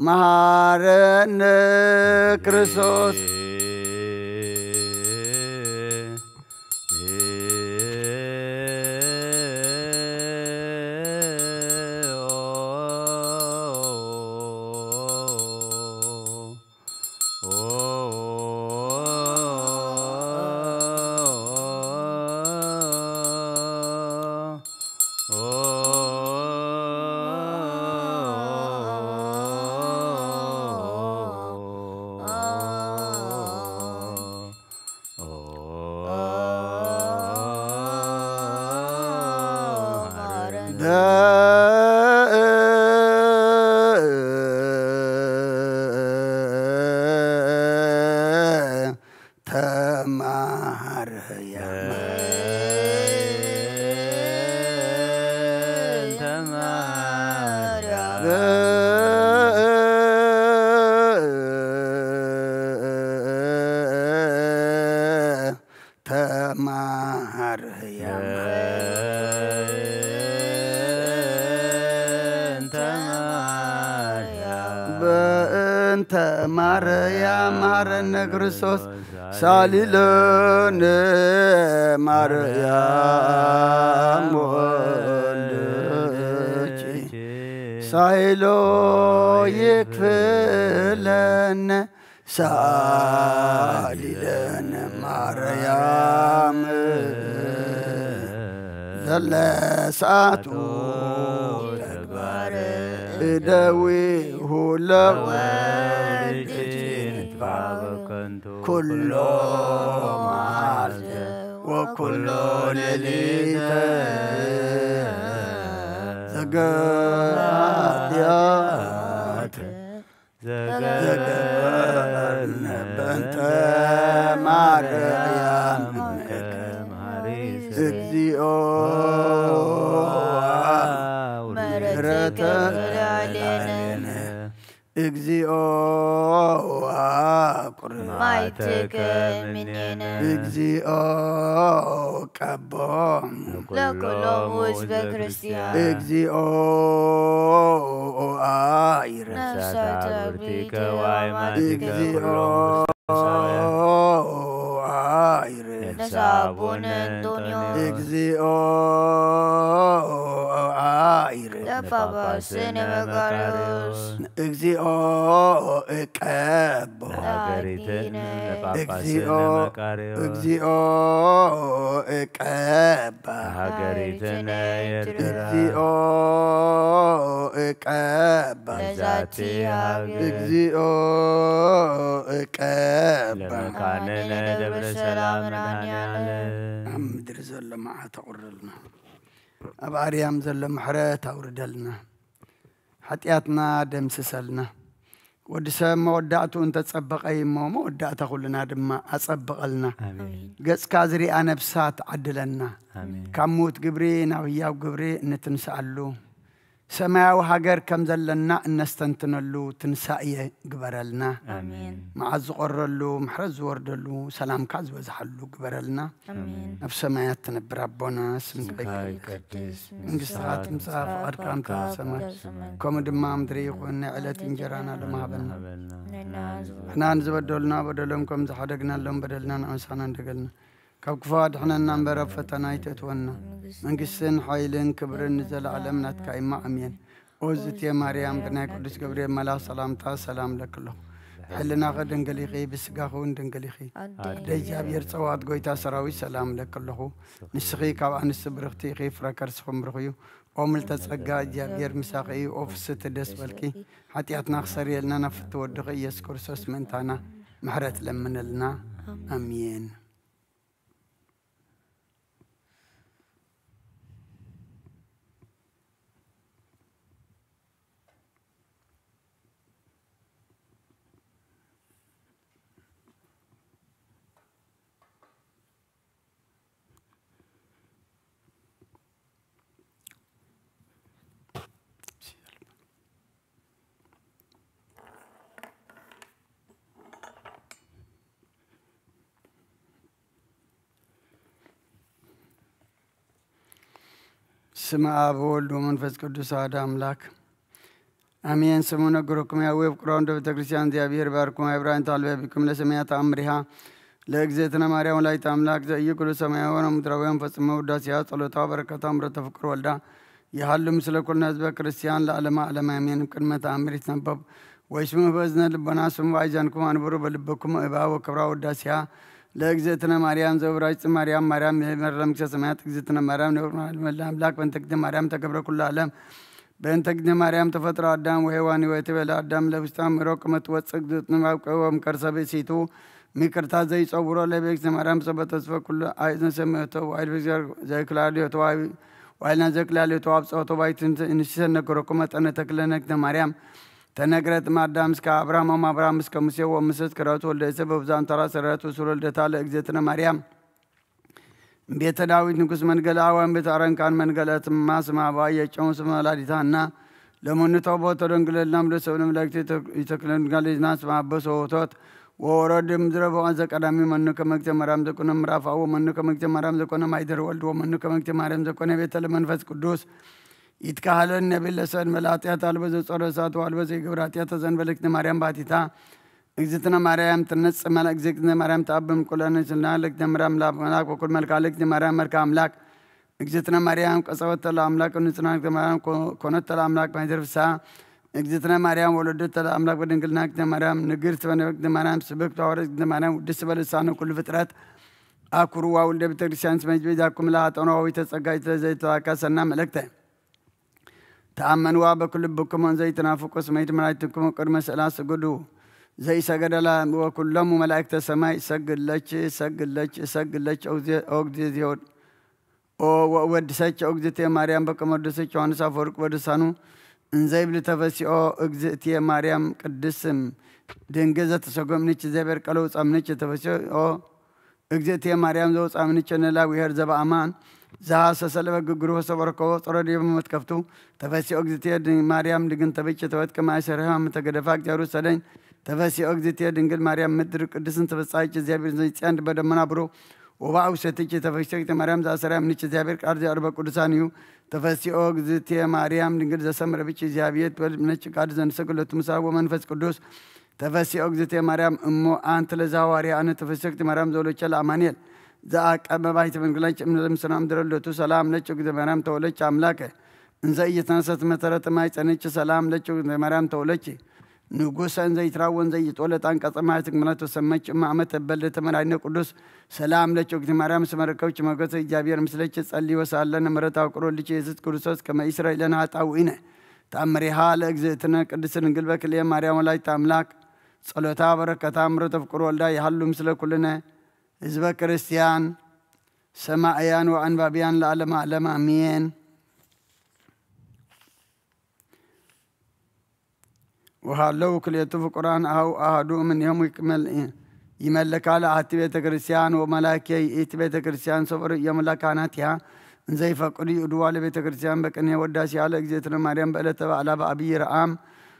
ማረነ ክርስቶስ ማርያም ማረነ ክርስቶስ ሳሊለነ ማርያም ወልደች ሳይሎ ይክፍለነ ሳሊለነ ማርያም ዘለሳቱ ተግባረ እደዊ ሁለወ كل معرض وكل ليلة زقات زقرنا بنت مريم اجزئو مرتك علينا اجزئو مايتك مننا اجزئو كبون لكل وجب كريستيان اجزئو آير نفسك برتك وعماتك اجزئو آير نسابون الدنيا اجزئو آير لفباسن مقارس اجزئو اكابو اجزئو اكابا اجزئو اكابا اجزئو اكابا لمكاننا دبر السلام مدر زل معها تقرلنا أباريام زل محرات أوردلنا حتياتنا دمسسلنا ودسم ودعتو انت تصبق أي ما ودعت كلنا دم أصبق لنا قص كازري أنا بسات عدلنا كموت قبرين أو ياو قبري نتنسألو سماء وهاجر كم زلنا نستنتنلو تنسائي قبرلنا مع زقرلو محرز وردلو سلام كاز وزحلو قبرلنا نفس ما يتنبر ربنا اسمك بكيس انقصات مساف أركان كاسما كم دمام دريق ونعلة انجرانا لما هبلنا احنا نزبدلنا بدلهم كم زحدقنا لهم بدلنا نعسانا دقلنا كفاد احنا نمبر فتنا يتتونا من قسن حيلن كبرن نزل علمنا تكايما امين اوزت يا مريم بنا قدس جبريل ملا سلامتا سلام لك الله حلنا غد انقليخي بسقاخو اندنقليخي ديجاب يرصوات قويتا سراوي سلام لك الله نسخي كاب عن السبرختي خي فركر سخم برخيو قومل تسقى جابير مساقي أوفس تدس بالكي حتياتنا خسري لنا نفت ودقي يسكر سوس منتانا محرت لمن لنا أمين سمع أبو ولد ومنفس قدوس هذا أملاك أمين سمونا قروكم يا ويب قرآن دو تكريسيان ديابير باركم يا إبراهيم طالبه بكم لسميات أمرها لأجزيتنا ماريا ولايت أملاك زي كل سماء ونمترويهم فسمو داسيات صلوتا بركة أمر تفكر والدا يحل مثل كل ناس بكريستيان لعلماء علم أمين كلمة أمري تنبب ويسمو بأذن لبنا سمو عيجانكم أنبرو بلبكم إبا وكبرا وداسيا لأجزيتنا مريم زورايت مريم مرم كسمات أجزيتنا مريم نور الأملاك بنتقد مريم تكبر كل عالم بنتقد مريم تفتر آدم وهواني ويتبل آدم لبستان مروكمة واتسقدتنا وقوم كرسبي سيتو ميكرتا زي صورة لبيك مريم سبت أسفة كل عايزنا سمعته وعيد بيزار زي كلاريو تواي وعيدنا زي كلاريو تواب صوتو بايت نشيسن كروكمة أنا تكلنك مريم تنقرت مع دامس كأبرام وما أبرام كمسيا ومسس كرات ولدسه بفزان ترى سرات وسول الدتال إجزتنا مريم بيت داوود نقص من قلاوة بيت أرن كان من قلات ما سمع باي يجون سمع لا ديتانا لما نتوبة ترنقل النمل سولم لك يتكلم قال الناس مع بسوتات وورد مزرب وانزك أدمي منك مكت مرام زكون مرافع ومنك مكت مرام زكون ما يدر ولد ومنك مكت مرام زكون بيت المنفس قدوس يتكهل النبي لسان ملاتيا طالبز صرصات والبز يقبراتيا تزن بلك مريم باتيتا اجزتنا مريم تنص ملك زكنا مريم تابم كلنا سلنا لك مريم لا ملاك وكل ملك عليك مريم مرك املاك اجزتنا مريم قصوت الاملاك ونسنا مريم كونت الاملاك ما يدرسا اجزتنا مريم ولدت الاملاك بدنقلنا مريم نقرت بنك مريم سبك تورث مريم ودس بلسان كل فترات اكروا ولد بترسان سمج بيداكم لا تنوي تسقايت زي تاكسنا ملكته تأمنوا بكل بكم زي تنافقوا سميت ملائكتكم قد مسألة سجدوا زي سجد لا وكلهم ملائكة السماء سجد لك أوجد أو ودسك أوجد مريم بكم ودسك وان سافرك ودسانو إنزاي بلتفسي أو أوجد مريم قدسم دينجزة سقوم نيش زبر كلوس أمنيش تفسي أو أوجد مريم زوج أمنيش نلا ويهر زب أمان زاس سلبك جروه سبركوا صردي بمتكفتو تفسي أوجدتي مريم دقن تبيش توت كما أشرها متقدفاك جاروس سدين تفسي أوجدتي دقن مريم مدرك قدسن تفسايش زيابير زيتيان بدأ منابرو وباو ستيش تفسيك مريم زاسرها منيش زيابير أرض أربع قدسانيو تفسي أوجدتي مريم دقن زسمر بيش زيابيت منيش قادزن سكولت مساو ومنفس قدوس تفسي أوجدتي مريم أمو أنت لزاواري أنا تفسيك مريم زولوش الأمانيل ذاك أما بايت من قلنا من المسلم درلو تو سلام لتشوك دمرام تولج أملاكه إنزاي يتناسط مترات مايت أنيش سلام لتشوك دمرام تولج نقص إنزاي تراون زي تولد أنك أطمعتك مناتو سميت ما عمت بلد تمرين قدوس سلام لتشوك دمرام سمركوش ما قصي جابير مثلك صلي وسألنا مرتا وقرول لك يزيد كرسوس كما إسرائيل أنا تعوينه تأمري حالك زيتنا قدسن قلبك اليوم مريم ولا تأملاك صلوتها بركة أمرت فقرول دا يحلو مثل كلنا حزب كريستيان سماعيان وأنبابيان لعلم أعلم أمين وهالو كل يتوف القرآن أو أهدو من يوم يملك على عتبة كريستيان وملاكي إتبة كريستيان صبر يملكاناتها زي فقري أدوال بيت كريستيان بكني وداسي على إجزيتنا مريم بألت على أبي رام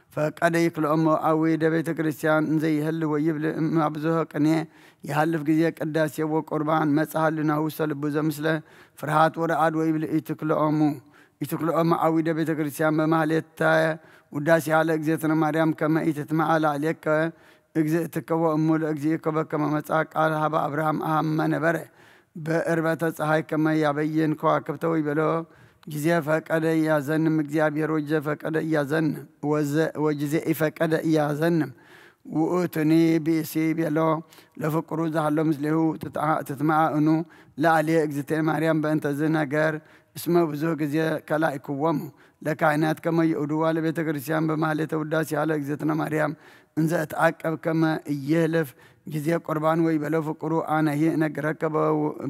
فقد يكل أمه أوي دبيت كريستيان زي هل ويبل أبزوه كنيه يحلف جزيك قداسي وقربان مسحل لنا وصل بوزا مثله فرحات ورعاد ويبل يتكل أمه أوي دبيت كريستيان بمهليتا وداسي على إجزيتنا مريم كما يتتمع عليك إجزيتك وأمه لإجزيك كما مساك على هبا أبراهام أهم نبره بإربة صحاي كما يبين كواكبتو يبلو جزية فقد يازن مجزيابير وجزية فقد يازن وجزية فقد يازن وأتني بيسي بيلو لفقرو زحلو مثله تتمع أنو لا عليه إجزيتين مريم بأنت زنقر اسمه بزوج جزية كلايكوهم لكائنات كما يؤدوا لبيت كريستيان بمحلة وداسي على إجزتنا مريم إنزا تعقب كما يهلف جزية قربان ويبلو فقرو أنا هي نقرك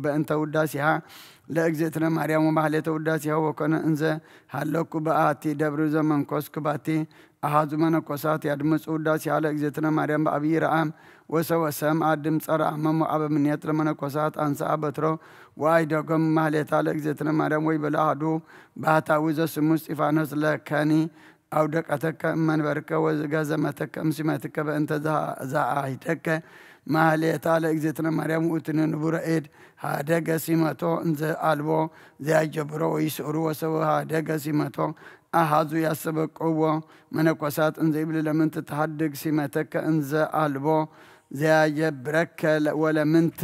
بأنت وداسيها لأجزتنا مريم ومحلة وداسيها وكان إنزا هلوك بآتي دبر زمن كوسك باتي أحد من كوسات يدمس وداسي على إجزتنا مريم بأبي رام وسوى سام آدم صار أمام أبا من يتر من كوسات أنسى أبترو وايدكم محلة على إجزتنا مريم ويبلا هدو باتا وزا سموس إفانوس لكاني أو دكتك من بركة وزجازمتك أمسمتك بأنت زعاهتك محلة على إجزتنا مريم وتن نبورة إيد هذا قسمته إنز ألبو زي جبرو يسرو وسوا هذا قسمته أحد يسبق قوة من قصات إنز إبل لمن تتحدق سمتك إنز ألبو زي جبرك ولا منت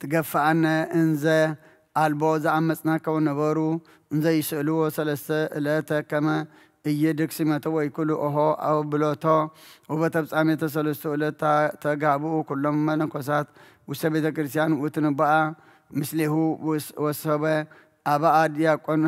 تقف عنا إنز ألبو زعمتنا كونبارو إنز يسألوه سلسة لاتا كما يدك سمته ويكل أهو أو بلوتا وبتبصامي تسلسة لاتا تقابو كلهم من قصات وسبيت كريستيان وتنبأ مثله وسبا أبا أديا كون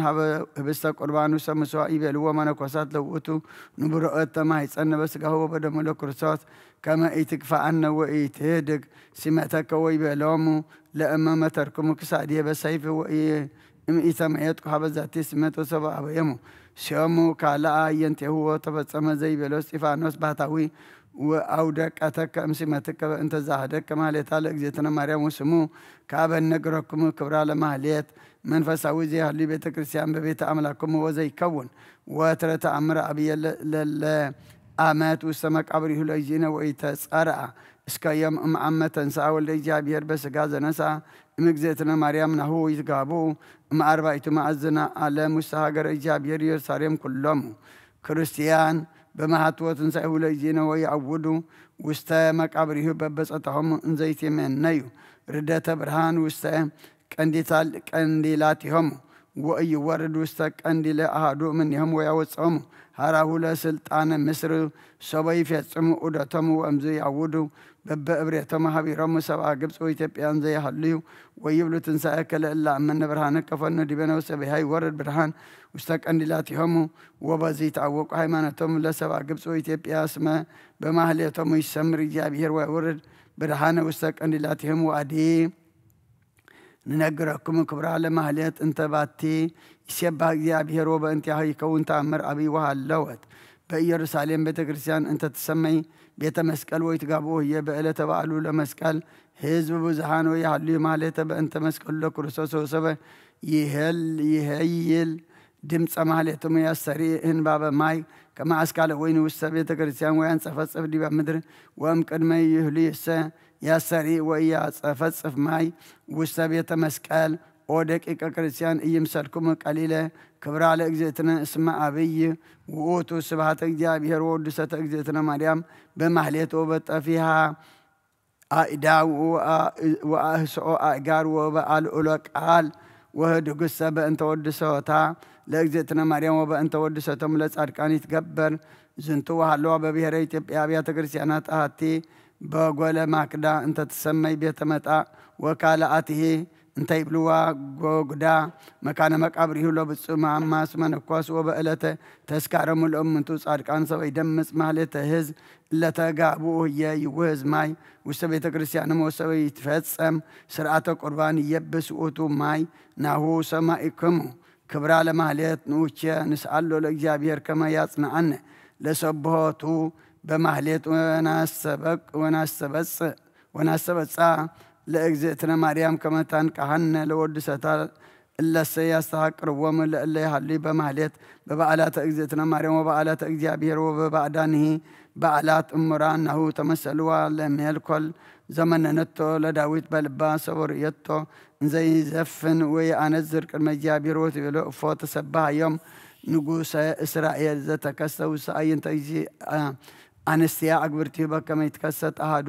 هبستا قربان وسمسوا إبلوا من قصات لوتو نبرأت ما يسألنا بس كهو بدم لكرسات كما يتكفى عنا ويتهدك سمتك ويبلامو لأما ما تركم كسادية بسيف وإيه إثميتك حبزاتي سمته سبا أبيمو شامو كالا ينتهو تبصم زي بلو استفانوس باتاوي وأودك أتك أمسمتك أنت زاهدك كما لتالك زيتنا مريم وسمو كابن نقركم كبرى لمهليت من فساوي زي هاللي بيت كريستيان ببيت أملاكم وزي كون وترى أمر أبي للآمات والسمك أبريه ليجينا ويتسارع اسكايم أمة تنسى واللي بير بس غازا نسا مجزتنا مريم نهو يتقابو ما أربعة ما أزنا على مستهاجر إيجابير يساريم كلهم كريستيان بما هتوت تنسى وليجينا ويعودوا واستمك أبريه ببسطهم زيت من نيو ردة برهان واستم كنديلاتهم وأي ورد واستك كنديل أهدو منهم ويوصهم هراه لسلطان مصر سبعي فيتسم أدتهم وأمزي يعودوا ببأبريتهم هبيرهم سبع جبس ويتبيان زي حليو ويبلو تنسى أكل إلا من برهانك كفن دبنا وسبعي ورد برهان واستك كنديلاتهم وبزيت عوق هيمانتهم لسبع جبس ويتبيا اسمه بمهليتهم يسمر جابير وورد برهان واستك كنديلاتهم وأدي ننقركم كبرى على مهليت انت باتي يشبه جابير وبانتهاء يكون تأمر أبي وهاللوت بيرسالين بيت كريستيان انت تسمي بيت مسكال ويتقابوه هي بقلة تبعلو لمسكال حزب بوزحان ويحلي مهليت بانت مسكال لكرسوس وسبه يهيل دمت مهليتهم يسري ان بابا ماي كما اسكال وين وسا بيت كريستيان وين صفصف دي بمدر وامكن ما يهلي السا يا سري ويا صفصف ماي وسبيت مسكال ودك كريستيان يمسلكم قليله كبر على اجزتنا اسم ابي ووتو سبحات اجابير ودست اجزتنا مريم بمحليت وبط فيها ايدا واهسو اجار وبال قال وهدغس بانت ودسوتا لاجزتنا مريم وبانت ودستم لصادقان يتغبر زنتو هالو ببهر ኢትዮጵያ አብያተ ክርስቲያናት አቲ በጎለ ማክዳ እንተ ተሰማይ ቤተ መጣ ወካላአትህ እንተ ይብሉዋ ጎግዳ መካነ መቃብር ይሁሎ በጽማ ማስ መንኳስ ወበእለተ ተስካረሙ ለእምንቱ ጻድቃን ሰበይ ደምጽ ማለተ ህዝ ለተጋቡ የይወዝ ማይ ውስተ ቤተ ክርስቲያን ወሰበይ ይፈጸም ስርዓተ ቁርባን ይብስኡቱ ማይ ናሁ ሰማይከሙ ክብራ ለማህሌት ንውቸ ንስአሎ ለእግዚአብሔር ከመ ያጽናአነ ለሰብሖቱ በማህሌት ወናሰበጽ ለእግዝእትነ ማርያም ከመታን ካህነ ለወድሰታ እለሰ ያስተሐቅርዎሙ ለእለ ይሃሊ በማህሌት በበዓላተ እግዝእትነ ማርያም ወበዓላተ እግዚአብሔር ወበባዕዳንህ በዓላት እሙራን ናሁ ተመሰልዋ ለሜልኮል ዘመነነቶ ለዳዊት በልባ ሰወርየቶ እንዘይዘፍን ወይአነዝር ቅድመ እግዚአብሔር ወትቤሎ እፎ ተሰብሐዮም ንጉሠ እስራኤል ዘተከሰው ሰአይንተ አንስቲያ አግብርቲሁ በከመ ይትከሰት አሐዱ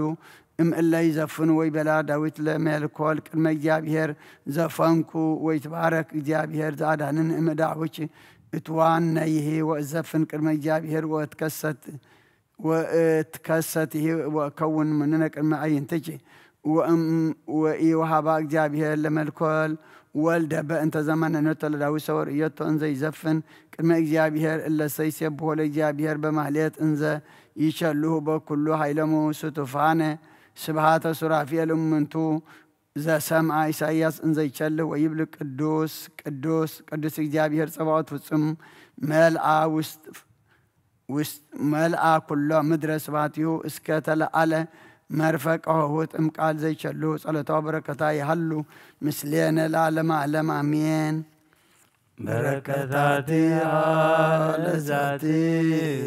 እምእለ ይዘፍኑ ወይበላ ዳዊት ለሜልኮል ቅድመ እግዚአብሔር ዘፈንኩ ወይትባረክ እግዚአብሔር ዘአዳነን እምዳዊት እትዋነይህ ወእዘፍን ቅድመ እግዚአብሔር ወእትከሰት ወከውን ምንነ ቅድመ አዕይንትኪ وإيوهابا እግዚአብሔር ለመልኮል ወልደ በእንተ ዘመነ ነተለዳዊ ሰወር እየቶ እንዘ ይዘፍን ቅድመ እግዚአብሔር እለ ሰይሴብሖ ለእግዚአብሔር በማህሌት እንዘ ይቸልሁ በኩሉ ኃይለሙ ስቱፋነ ስብሃተ ሱራፌል እምንቱ ዘሰምዐ ኢሳይያስ እንዘ ይቸልህ ወይብል ቅዱስ ቅዱስ ቅዱስ እግዚአብሔር ጸባኦት ፍጹም መልአ ኩሎ ምድረ ስብሐቲሁ እስከ ተለአለ مرفقه ቃል ዘይቸሉ ጸሎታው በረከታ ይሃሉ ምስሌነ ለዓለመ ዓለም አሜን። በረከታቲ ለዛቲ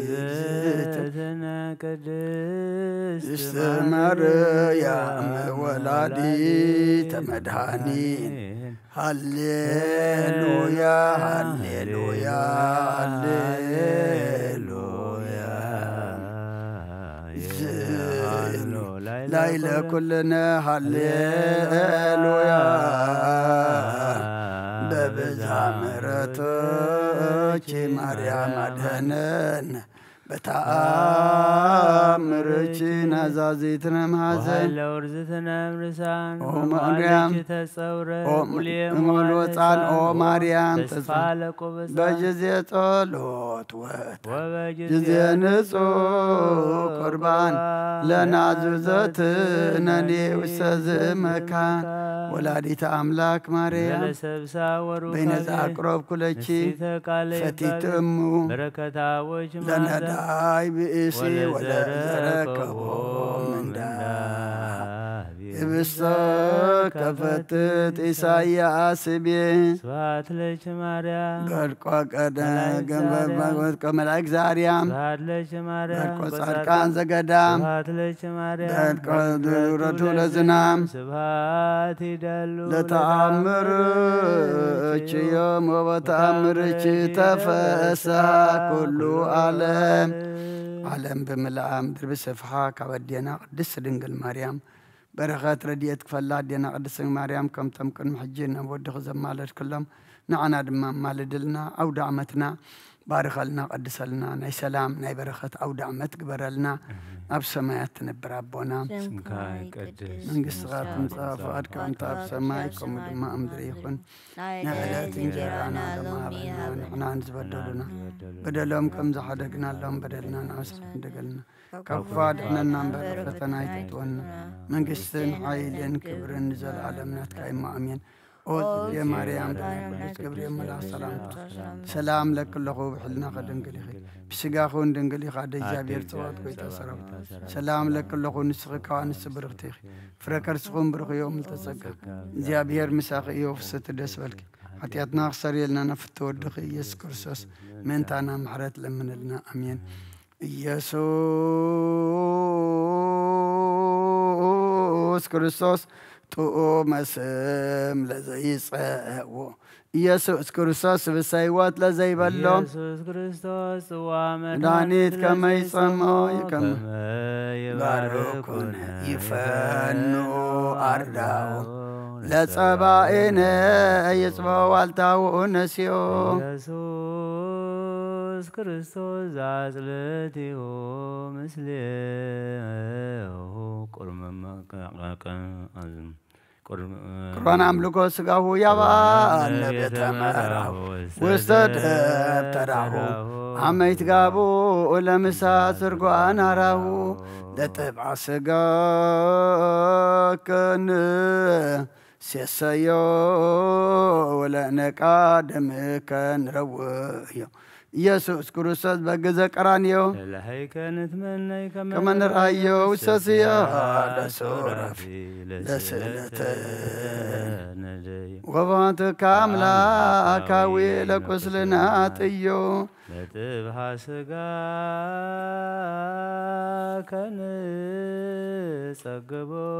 ዘተነ ቅድስት ማርያም ወላዲተ መድኃኒት ሃሌሉያ ሃሌሉያ ሃሌሉያ ላይለ ኩልነ ሃሌሉያ በብዛ ምሕረትኪ ማርያም አድኅነን በተአምርኪ ናዛዚትነ ማኅፀን ለውርዝትነ ምርሳን ማርያም እሞልወፃን ኦ ማርያም ተስፋ ለቆበሳ በጊዜ ጸሎት ወበጊዜ ንጹሕ ቁርባን ለናዙዘትነኒ ውስተ ዝመካን ወላዲተ አምላክ ማርያም በይነዛ አቅረብኩ ለኪ ፈቲት እሙ ለነዳይ ብእሲ ወለዘረከቦ ምንዳ ህብስተ ከፈትት ኢሳይያስ ቤ ስብሐት ለኪ ማርያም በልቆ መላእክት ዛርያም በልቆ ጻድቃን ዘገዳም በልቆ ዱረቱ ለዝናም ስብሐት ይደሉ ለተአምርኪ ዮም ወበተአምርኪ ተፈስሐ ኩሉ ዓለም ዓለም ብምልአ ምድር ብስፍሓ ካበዴና ቅድስት ድንግል ማርያም በረኸት ረድኤት ክፈላ ኣዴና ቅድስት ማርያም ከም ተምቅን ሕጂ ነብወድኽ ዘማለድ ክሎም ንዓና ድማ ማልድልና ኣውደ ዓመትና ባርኸልና ቀድሰልና ናይ ሰላም ናይ በረኸት ኣውደ ዓመት ግበረልና ኣብ ሰማያት ትነብር ኣቦና መንግስትኻ ትምጻእ ፈቃድካ እንተ ኣብ ሰማይ ከምኡ ድማ ኣብ ምድሪ ይኹን ናይ ዕለት እንጀራና ለማሃበና ንሕና ንዝበደሉና በደሎም ከም ዝሓደግናሎም በደልና ንኣስና እንደገልና ካብ ክፉ ኣድሕነና እምበር ፈተና ኣይተትወና መንግስትን ሓይልን ክብርን ዘለዓለም ናትካ እሞ ኣሜን። يا مريم قدس جبريل ملاك سلام لك الله بحلنا خدنقلي بسجاخون دنقلي خد جابير صوت كويت أسرع سلام لك الله نسخك ونس برختي فركر سخون برخ يوم التسقى جابير مساق يوف ستدس بالك حتياتنا خسر يلنا نفتور دخي يسوع كرسوس من تانا محرت لمن لنا أمين يسوع كرسوس تو مسم لزي صاو يسوع كرسوس بسيوات لزي بلوم يسوع كريستوس دانيت كما يسمو كما يباركون يفنو أرداو لصبائنا يصبو والتاو نسيو يسوع كريستوس زازلتيو مسليو قرمما قرآن أملكو سقاه يابا النبي تمره وستدب تراه عميت قابو ولمسا سرقوان هراه لتبع سقاكن سيسيو ولأنك آدم كان رويو يسوع كريستوس بجزء قرانيو لهي كانت مني كمان رأيو وساسيا لسورفي لسلتين وبانت كاملة كاوي لكسلنا تيو لتبها سقا كان سقبو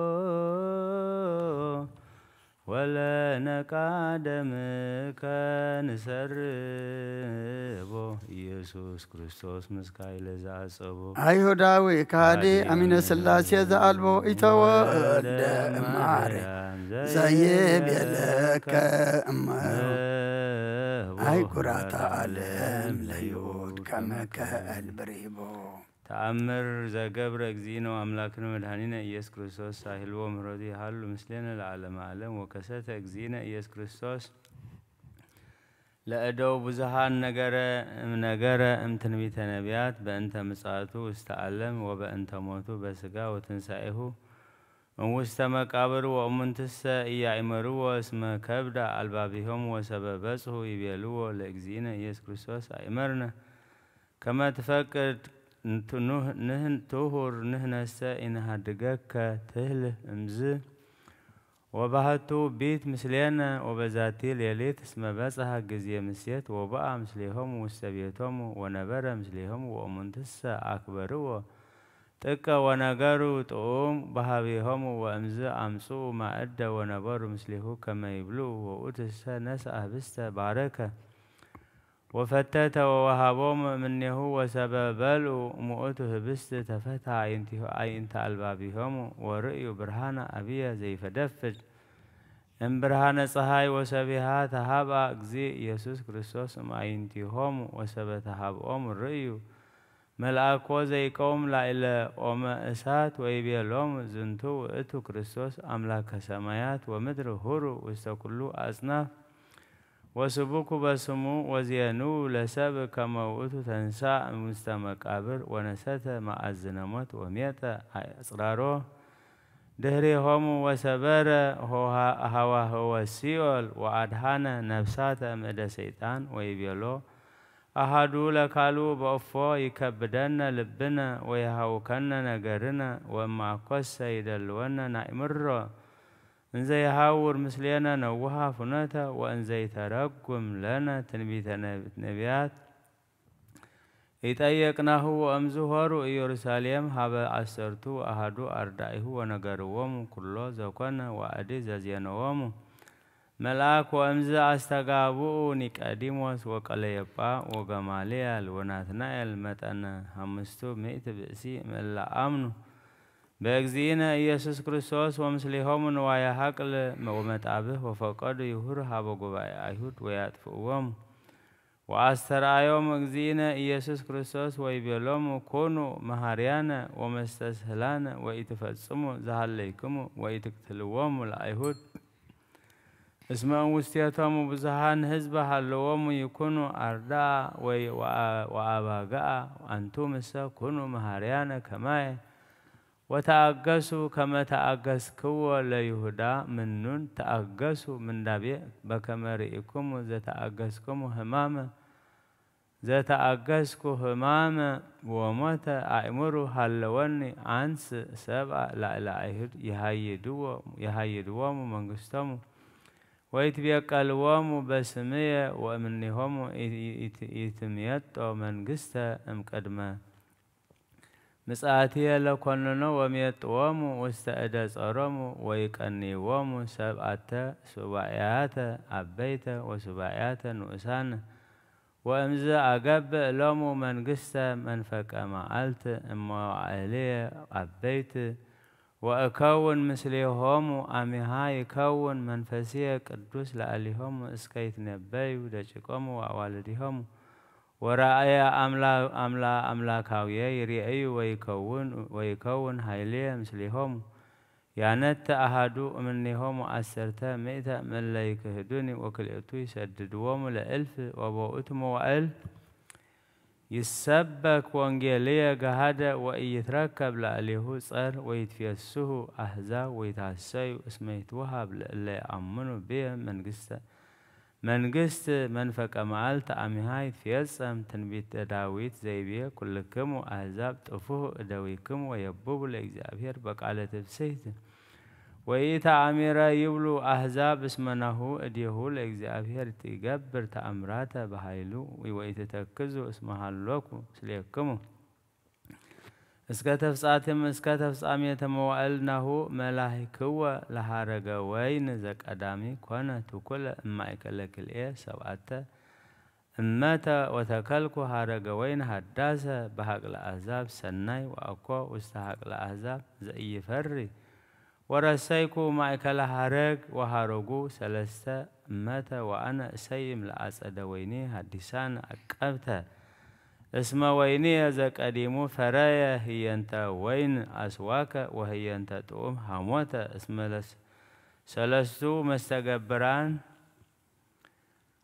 ولا نقادم كان سربو يسوع كريستوس مسكاي لزعصبو أيهوداوي كادي أمين سلاسي زالبو يتواد ماري زيب يلك أي قرات عالم ليود كما كالبريبو ተአምር ዘገብረ እግዚእነ አምላክነ መድኃኒነ ኢየሱስ ክርስቶስ ሳሂልዎ ምህረቱ ይሃሉ ምስሌነ ለዓለመ ዓለም ወከሰተ እግዚእነ ኢየሱስ ክርስቶስ ለእደው ብዙሃን ነገረ እምትንቢተ ነቢያት በእንተ ምጽአቱ ውስተ ዓለም ወበእንተ ሞቱ በሥጋ ወትንሣኤሁ እምውስተ መቃብር ወእሙንትሰ ኢያእመርዎ እስመ ከብደ አልባቢሆሙ ወሰበ በጽሑ ይቤልዎ ለእግዚእነ ኢየሱስ ክርስቶስ አእመርነ ከመ ትፈቅድ ትሁር ንሕነሰ ኢንሃድገከ ትህልህ እምዝ ወባህቱ ቤት ምስሌነ ወበዛቲ ሌሊት እስመ በጽሐ ጊዜ ምሴት ወበአ ምስሌሆሙ ውስተ ቤቶሙ ወነበረ ምስሌሆሙ ወእሙንትሰ አክበርዎ ጥቀ ወነገሩ ጥዑም በሃቤሆሙ ወእምዝ አምጽኡ ማእደ ወነበሩ ምስሌሁ ከመ ይብልዑ ወውእቱሰ ነስአ ህብስተ ባረከ ወፈተተ ወወሃቦሙ እምኔሁ ወሰበ በልዑ እሙእቱ ህብስት ተፈትሐ አዕይንተ አልባቢሆሙ ወርእዩ ብርሃነ አብየ ዘይፈደፍድ እምብርሃነ ፀሐይ ወሰቢሃ ተሃብአ እግዚእ ኢየሱስ ክርስቶስ እምአዕይንቲሆሙ ወሰበ ተሃብኦሙ ርእዩ መልአኮ ዘይቆም ላዕለ ኦመ እሳት ወይቤሎሙ ዝንቱ ውእቱ ክርስቶስ አምላከ ሰማያት ወምድር ሁሩ ውስተ ኩሉ አጽናፍ ወስቡኩ በስሙ ወዜኑ ለሰብእ ከመ ውእቱ ተንሥአ እምውስተ መቃብር ወነሰተ መአዝነ ሞት ወሜጠ አጽራሮ ድኅሬሆሙ ወሰበረ ሀዋህወ ሲኦል ወአድኃነ ነፍሳተ እምእደ ሰይጣን ወይቤሎ አሐዱ ለካልኡ በእፎ ይከብደነ ልብነ ወይሃውከነ ነገርነ ወእምአኮሰ ይደልወነ ናእምሮ እንዘ ይሃውር ምስሌነ ነውሃ ፍኖተ ወእንዘ ይተረጉም ለነ ትንቢተ ነቢያት ይጠየቅናሁ ወእምዝ ሆሩ ኢየሩሳሌም ሀበ አሰርቱ አሐዱ አርዳኢሁ ወነገርዎሙ ኩሎ ዘኮነ ወአዲ ዘዜነዎሙ መልአክ ወእምዝ አስተጋብኡ ኒቆዲሞስ ወቀለዮጳ ወገማልያል ወናትናኤል መጠነ 500 ብእሲ እምእለ አምኑ በእግዚእነ ኢየሱስ ክርስቶስ ወምስሌሆሙ ንዋየ ሐቅል ወመጣብህ ወፈቀዱ ይሁር ሀበ ጉባኤ አይሁድ ወያጥፍእዎሙ ወአስተርአዮሙ እግዚእነ ኢየሱስ ክርስቶስ ወይቤሎሙ ኩኑ መሃርያነ ወመስተስህላነ ወኢትፈጽሙ ዘሃለይክሙ ወኢትቅትልዎሙ ለአይሁድ እስመ እምውስቴቶሙ ብዙሃን ህዝበ ሃለዎሙ ይኩኑ አርዳአ ወአባግዓ አንቱምሰ ኩኑ መሃርያነ ከማየ ወተአገሱ ከመ ተአገስክዎ ለይሁዳ ምኑን ተአገሱ ምንዳቤ በከመ ርኢክሙ ዘተአገስክሙ ዘተአገስኩ ህማመ ወሞተ አእምሩ ሃለወኒ አንስ ሰብአ ላዕለ አይሁድ ይሃይድዎሙ መንግሥቶሙ ወይትቤቀልዎሙ በስምየ ወእምኔሆሙ ይትሜጦ መንግሥተ እምቅድመ ምጽአትየ ለኰንኖ ወሜጥዎሙ ውስተ እደ ጸሮሙ ወይቀንይዎሙ ሰብዓተ ሱባኤያተ አበይተ ወሱባኤያተ ንኡሳነ ወእምዝ አገብእ ሎሙ መንግሥተ መንፈቀ መዓልት እመዋዕልየ አበይት ወእከውን ምስሌሆሙ አሚሃ ይከውን መንፈስየ ቅዱስ ለአሊሆሙ እስከ ይትነበዩ ደቂቆሙ ወአዋልዲሆሙ ወራእየ አምላካውየ ይሬእዩ ወይከውን ኃይልየ ምስሌሆሙ ያነተ አሐዱ እምኔሆሙ 10 እምእለ ይክህዱኒ ወክልኤቱ ይሰድድዎሙ ለእልፍ ወበውእቱ መዋዕል ይሰበክ ወንጌልየ ገሃደ ወኢይትረከብ ላዕሌሁ ጸር ወይትፌስሑ አሕዛብ ወይታሰዩ እስመ ይትወሃብ ለእለ ይአምኑ ብየ መንግሥት መንፈቀ መዓልት አሚሃ ይትፌጸም ትንቢተ ዳዊት ዘይቤ ኩልክሙ አሕዛብ ጥፉሑ እደዊክሙ ወየብቡ ለእግዚአብሔር በቃለ ትፍስሕት ወኢተአሚረ ይብሉ አሕዛብ እስመ ናሁ እዴሁ ለእግዚአብሔር ይገብር ተአምራተ በኃይሉ ወኢትተክዙ እስመ ሀሎኩ ምስሌክሙ እስከ ተፍጻሜተ መዋዕል ናሁ መላሂክወ ለሐረገ ወይን ዘቀዳሚ ኮነ ትኩለ እማእከለ ክልኤ 7 እመተ ወተከልኩ ሐረገ ወይን ሃዳሰ በሐቅለ አሕዛብ ሰናይ ወአኮ ውስተ ሐቅለ አሕዛብ ዘኢይፈሪ ወረሰይኩ ማእከለ ሐረግ ወሐረጉ 3 እመተ ወአነ እሰይም ለአጸደ ወይኔ ሐዲሳን አቀብተ اسم ويني زقديمو فرايا هي انت وين أسواك وهي انت تقوم هموت اسم سلستو مستقبران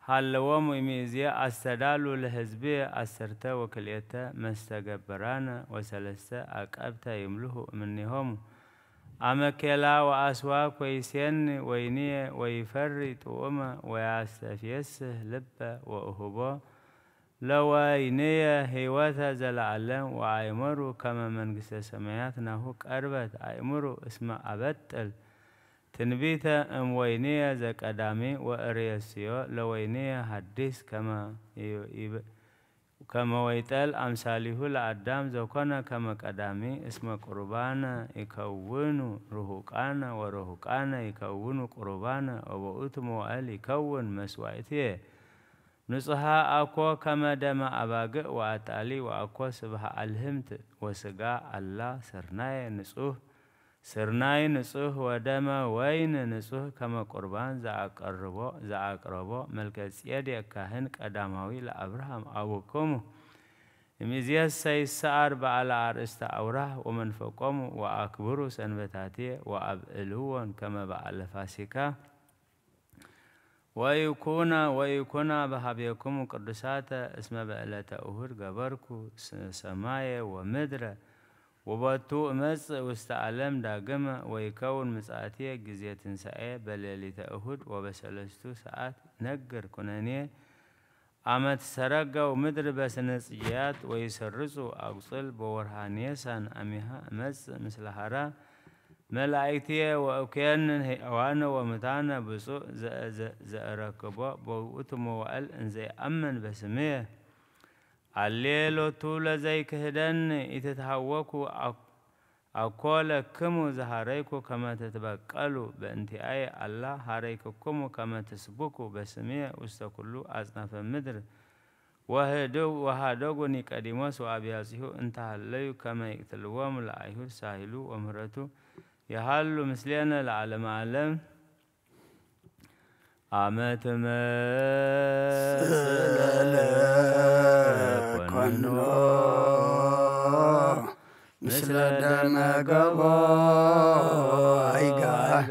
حلوام وميزيا استدالو لحزبي أسرتا وكليتا مستقبران وسلستا أقابتا يملوه منهم أمكلا وأسواك ويسين ويني ويفري تقوم ويستفيسه لبا وأهبا لوينيا هيواتا زلعلم وعيمرو كما منقس سماياتنا هوك أربت عيمرو اسم أبتل تنبيتا وينيا زك أدامي وأرياسيو لوينيا حديث كما ويتال أمثاله لأدام زوكنا كما قدامي اسم قربانا يكونو رهوقانا ورهوقانا يكونو قربانا وبؤتم وقال يكون مسوائتيه نصها أكو كما دم أباق وأتالي وأكو سبها الهمت وسقا الله سرناي نصوه ودم وين نصوه كما قربان زعقربو ملكة سيادي كاهن قداموي لأبراهام أبوكم ميزياس سيسار بعلى عرست أوراه ومن فوقهم وأكبروا سنبتاتي وأبئلون كما بعلى فاسكا ويكون بحبيكم قدسات اسم بألة أهور قبركو سماية ومدرة وباتو مس واستعلم داقم ويكون مساعتية جزية ساعة بليلة أهور وبسلستو ساعات نقر كنانية عمت سرقة ومدر بسنسجيات ويسرسو أقصل بورهانية سان أميها مس مثل هرا ملايكتي وأكيان هوانا ومتانا بسوء زأركبا بوتم وقال إنزي أمن بسميه الليلو طول زي كهدن يتتحوكوا أقول كمو زهاريكو كما تتبقلوا بانتهاء الله هاريكو كمو كما تسبكوا بسميه واستقلوا أصناف المدر وهدوغو نيقاديموس وأبياسيهو انتهى الليو كما يقتلوهم لأيهو ساهلو ومهرتو يحلو مثلنا العالم عالم عامت كنو مثل دم قبو عيقار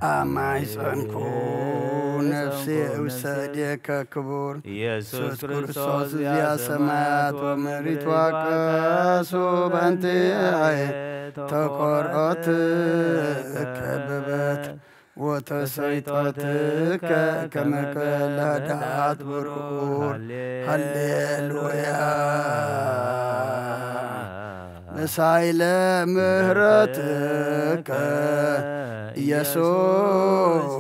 أماي صنكو نفسي وسديك كبور يسوس كريستوس يا سماوات ومريت وكاسو بانتي تقرأت كببت وتسيطتك كما كالهدات برور هللويا مسائل مهرتك يسوس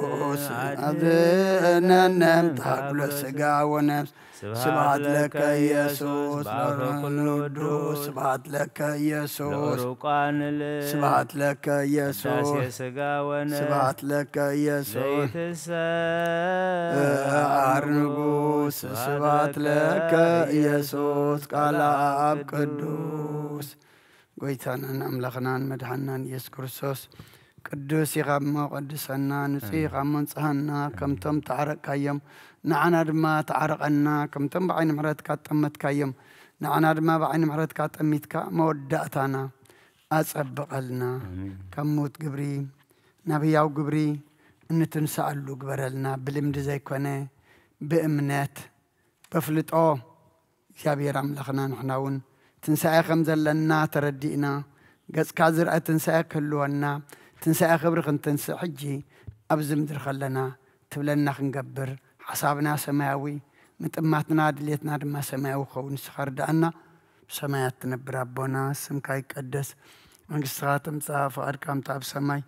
أذنا نمتحق لسقا ونفس سبحت لك يسوس لرنودو سبحت لك يسوس سبحت لك يسوس سبحت لك يسوس أرنقوس سبحت لك يسوس قال أب قدوس قويتانا نملخنا مدحنا يسوس كريستوس قدوس يغمو قدسنا نسي غمو نصحنا كم تم تعرق كايم نعنا دما تعرقنا كم تم بعين محرتك تمت كايم نعنا دما بعين محرتك تميتك مودعتنا أصبق لنا كم موت قبري نبياو قبري نتنسألو قبرلنا بالمد زي كونه بإمنات بفلطو يابير أملخنا نحناون تنسأي خمزلنا تردينا قز كازر أتنسأي كلونا تنسأي خبرك تنسأ حجي أبزم درخلنا تبلنا خنقبر حسابنا سماوي متأماتنا دليتنا دما سماوي خون سخر دعنا سمايات تنبر ربنا سمكا يقدس منقصات مصاف أركام تاب سماي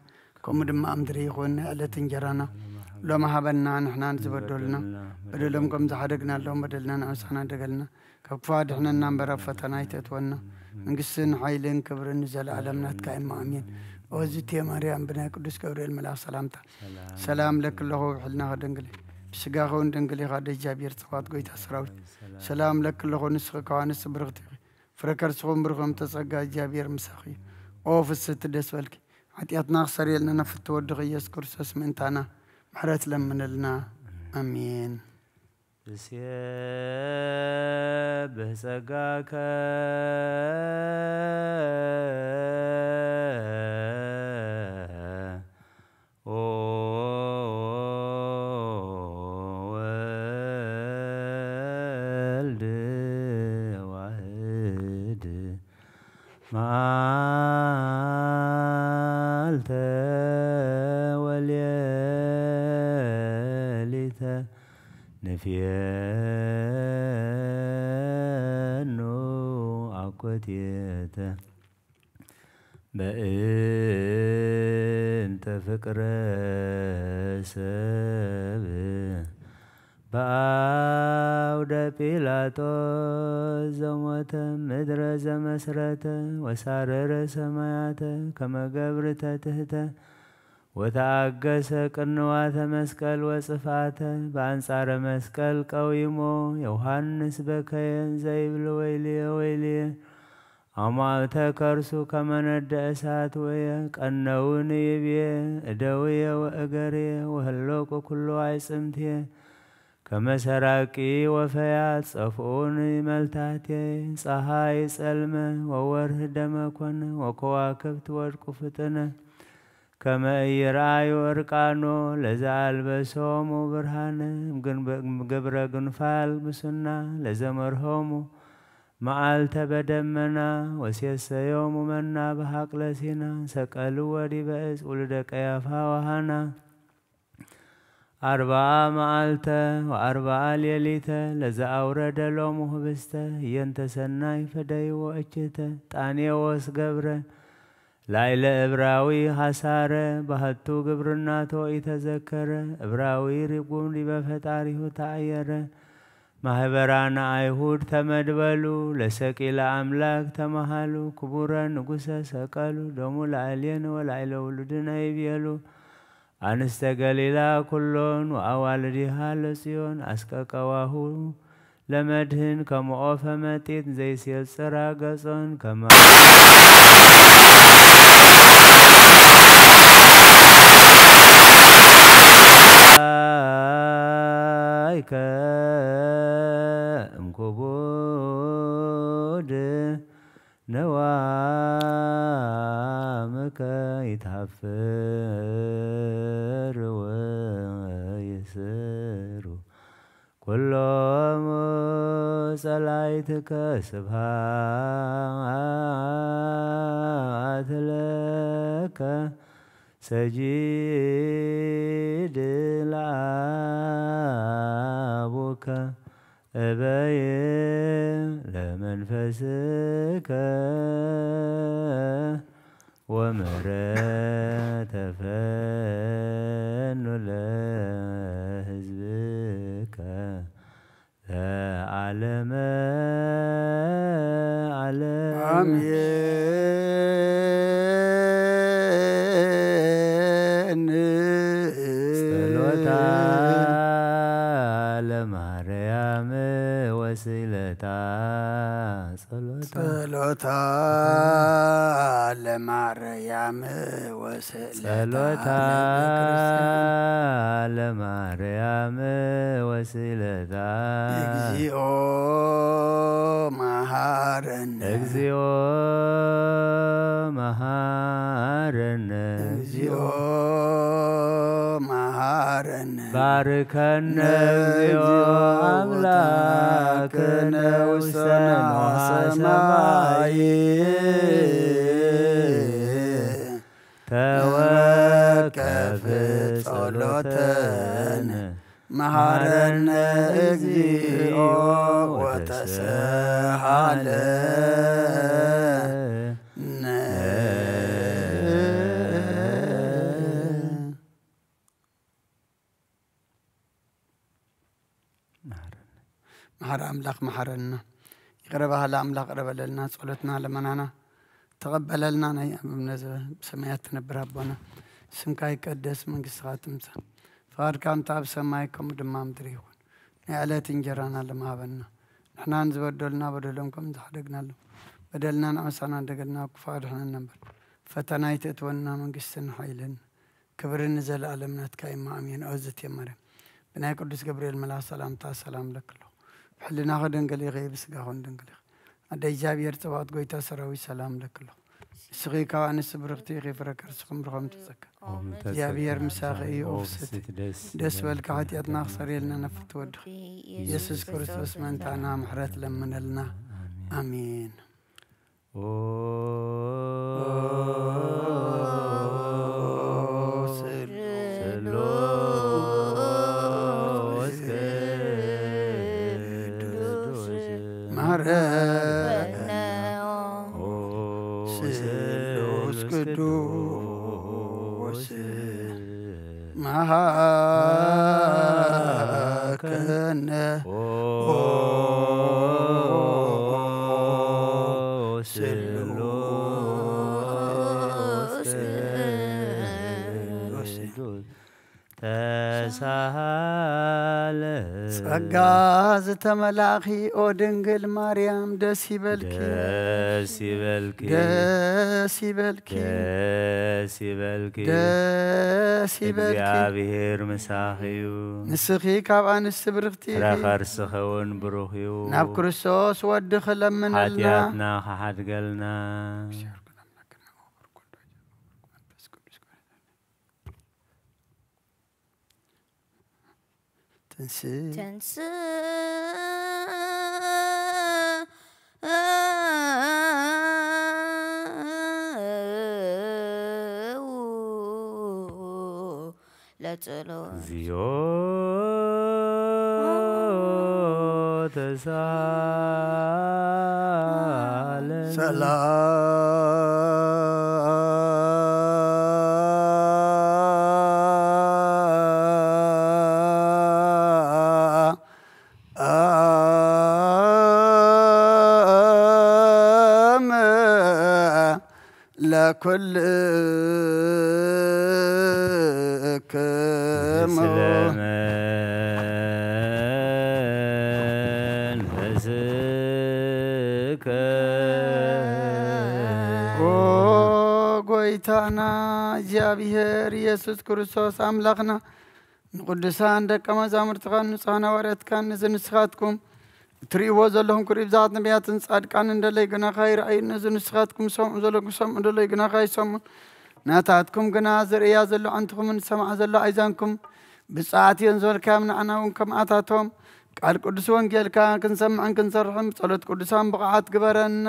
كم دما أمدري يخون ألا تنجرانا لو ما هبنا نحنا نزبدلنا بدلهم كم زحدقنا لهم بدلنا نعسحنا دقلنا كفاد احنا ننبر فتنا يتتونا منقصن حيلين كبرن نزل علمنا تكاين مامين وزيت يا مريم بنا قدس كبريل ملاك سلامتا سلام لك الله وحلنا غدنقلي بسقاخون دنقلي غاد جابير صفات قويت أسراوي سلام لك الله نسخ كوانس برغتي فركر سخون برغم تسقى جابير مساخي أوف الست دسولك عطياتنا خسري لنا نفت ودغي يذكر اسم انتانا محرت لمن لنا أمين بسيابه ብዙሕ ጸጋከ ወልድ ዋህድ መዓልተ ወሌሊተ ንፍየኖ አኮቴተ በእንተ ፍቅረ ሰብእ በአውደ ጲላጦስ ዘሞተ ምድረ ዘመስረተ ወሳረረ ሰማያተ ከመገብርተ ትህተ ወታገሰ ቅንዋተ መስቀል ወጽፋተ በአንጻረ መስቀል ቀዊሞ ዮሐንስ በከየን ዘይብል ወይልየ ወይልየ አማእተ ከርሱ ከመነደ እሳት ወየ ቀነውን ይብየ እደውየ ወእገርየ ወህሎቁ ኩሉ አይጽምትየ ከመሰራቂ ወፈያት ጸፍኡን መልታቴ ፀሐይ ጸልመ ወወርህ ደመኮነ ወከዋክብት ወድቁ ፍጥነ ከመ ኢይርአዩ እርቃኖ ለዘአልበሶሙ ብርሃነ ግብረ ግንፋል ብሱና ለዘመርሆሙ መዓልተ በደመና ወሴሰዮሙ መና በሐቅለ ሲና ሰቀልዎ ዲበ ዕፅ ውልደ ቀያፋ ወሐና 40 መዓልተ ወ40 ሌሊተ ለዘአውረደ ሎሙ ህብስተ እየንተ ሰናይ ፈደይዎ እችተ ጣኔዎስ ገብረ ላይለ ዕብራዊ ሐሳረ ባህቱ ግብርናቶ ኢተዘከረ ዕብራዊ ሪጉም ዲበ ፈጣሪሁ ተአየረ ማህበራነ አይሁድ ተመድበሉ ለሰቂለ አምላክ ተመሃሉ ክቡረ ንጉሰ ሰቀሉ ደሙ ላዕሌነ ወላዕለ ውሉድነ ይቤሉ አንስተ ገሊላ ኩሎን ወአዋልዲሃ ለጽዮን አስቀቀዋሁ ለመድህን ከመኦፈ መጢት ዘይሴጽራ ገጾን ከማ እምኩቡድ ነዋምከ ይታፈር ወይስሩ ኩሎሙ ጸላእትከ ስብሐት ለከ ሰጂድ ለአቡከ እበየ ለመንፈስከ ወምሕረተ ፈኑ ለሕዝብከ ለዓለመ ዓለም አሜን። ጸሎታ ለማርያም ወስለታ ጸሎታ ለማርያም ወስለታ ጸሎታ ለማርያም ወስለታ እግዚኦ መሐረነ እግዚኦ መሐረነ እግዚኦ መሐረነ ባርከነ እግዚኦ አምላክነ ውስተ ነዋሐ ሰማይ ተወከፍ ጸሎተነ መሐረነ እግዚኦ ወተሰሃለነ መሐረ አምላክ መሐረና ይቅረባህ አምላክ ቀረበለልና ጸሎትና ለመናና ተቀበለልና ናይ አብነ ሰማያት ትነብር አቦና ስምካ ይቀደስ መንግስትካ ትምጻእ ፈቃድካ ኣብ ሰማይ ከምኡ ድማ ምድሪ ይኹን ናይ ዕለት እንጀራና ለማሃበና ንሕና ዝበደሉና በደሎም ከም ዝሓደግናሎም በደልና ንዕሳና እንደገልና ክፋድሕና ነበር ፈተና ይትእትወና መንግስትን ኃይልን ክብርን ዘለዓለም ናትካ ኢማ አሜን። አውዝት የመረ ብናይ ቅዱስ ገብርኤል መልአክ ሰላምታ ሰላም ለክሎ حلنا خدنقل يغيب سقاهون دنقل أدي جابير تبعت قويتا سراوي سلام لك الله سقي كوان سبرختي غفرك رسخم رغم تزكى جابير مساقي أوفست دس بالكعاتياتنا خسريلنا نفت ودخ يسوس كريستوس من تانا محرات لمن لنا آمين سلوس قدوس مهاكنا ጸጋዝ ተመላኺ ኦ ድንግል ማርያም ደስ ይበልኪ ደስ ይበልኪ ደስ ይበልኪ ደስ ይበልኪ ደስ ይበልኪ እግዚአብሔር ምሳኺዩ ንስኺ ካብ አንስት ብርኽቲ ረኸርስኸውን ብሩኽ እዩ ናብ ክርስቶስ ወዲ ክለምነልና ሓጢኣትና ከሓድገልና تنسى لا تلو زيو تسال لكل ጎይታና እግዚአብሔር ኢየሱስ ክርስቶስ አምላክና ንቅዱሳን ደቀ መዛሙርትካ ንጹሐን ሐዋርያትካ ንስኻትኩም ትሪእዎ ዘለኹም ክሪኢ ብዛት ነቢያትን ጻድቃን እንደለይ ግና ኸይረአዩ ንስኻትኩም ሰምዑ ዘለኩም ሰምዑ እንደለይ ግና ኸይሰምዑን ናታትኩም ግና ዝርእያ ዘሎ አንትኹምን ሰማዕ ዘሎ አይዛንኩም ብጻዕትዮም ዝበልካዮም ንዓና እውን ከምኣታቶም ቃል ቅዱስ ወንጌልካ ክንሰምዕን ክንሰርሕን ጸሎት ቅዱሳን ብቕዓት ግበረና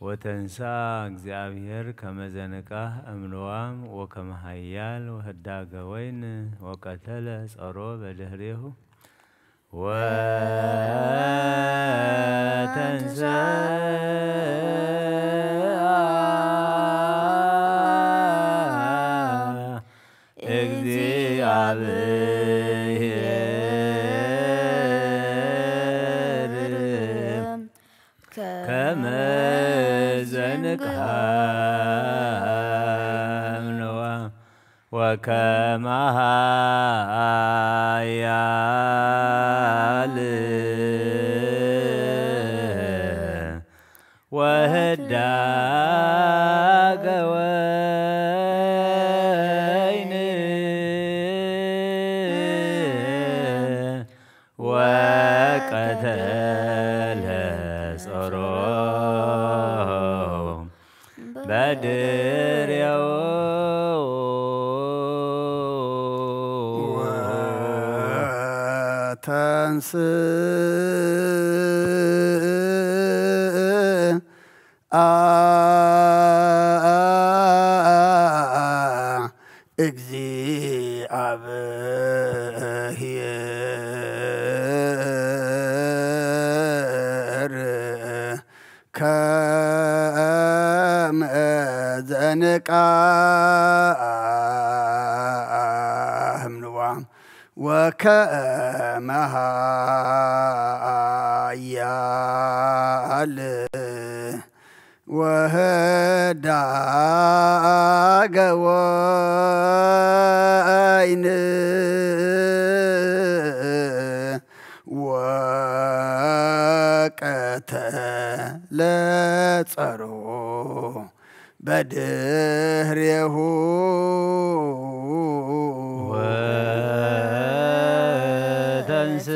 وتنسى እግዚአብሔር ከመዘንቃህ እምንዋም ወከመሃያል ወህዳገ ወይን ወቀተለ ጸሮ በድህሬሁ وتنسى وكمهايال وهداق وين وقتل صروم بدر تنسى እግዚአብሔር ዘንቃህም ንዋም ወከመሃ ያል ወህዳገ ወይን ወቀተለ ጸሮ በድህሬሁ ተንስ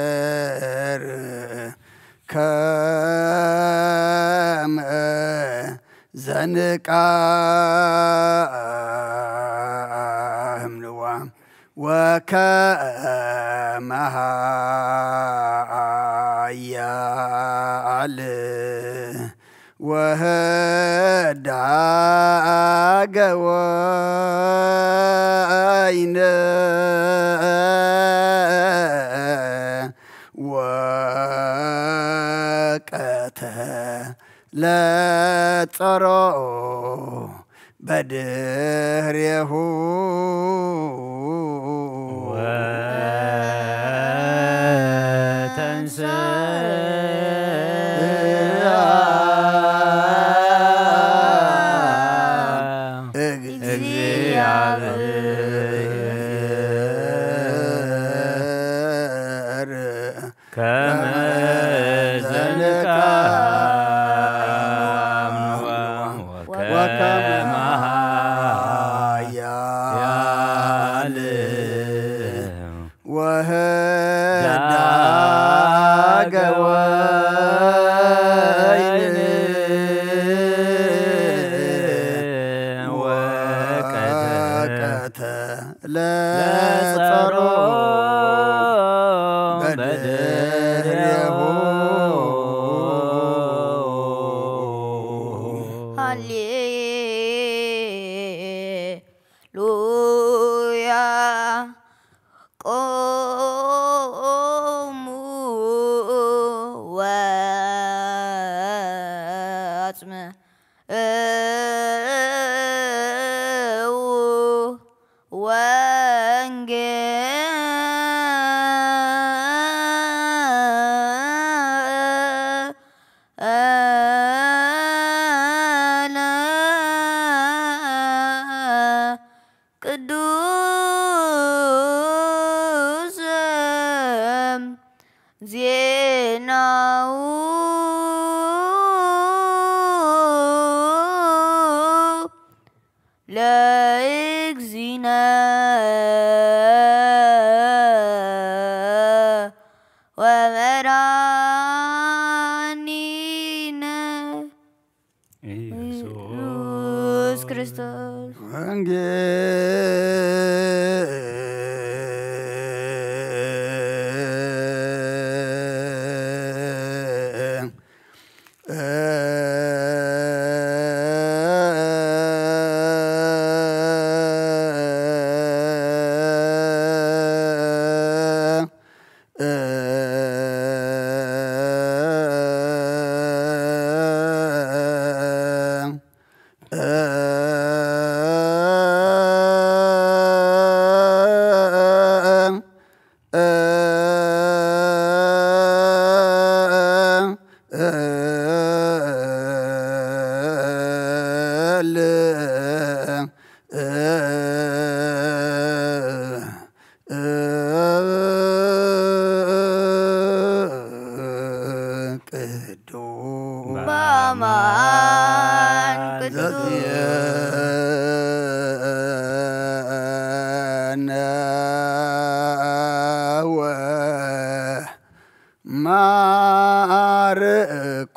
እግዚአብሔር ከመ ዘንቃህም ንዋም ወከመሃ ያል ወህዳገ ወይን ወቀተለ ጸሮ በድህሬሁ ወህዳገ ወይን ወቀተለ ጸሮ በድህሬሁ ሃሌሉያ ቆሙ ወአጽምዑ ወንጌለ ቅዱስ ዜናው ለእግዚእነ ወመድኃኒነ ኢየሱስ ክርስቶስ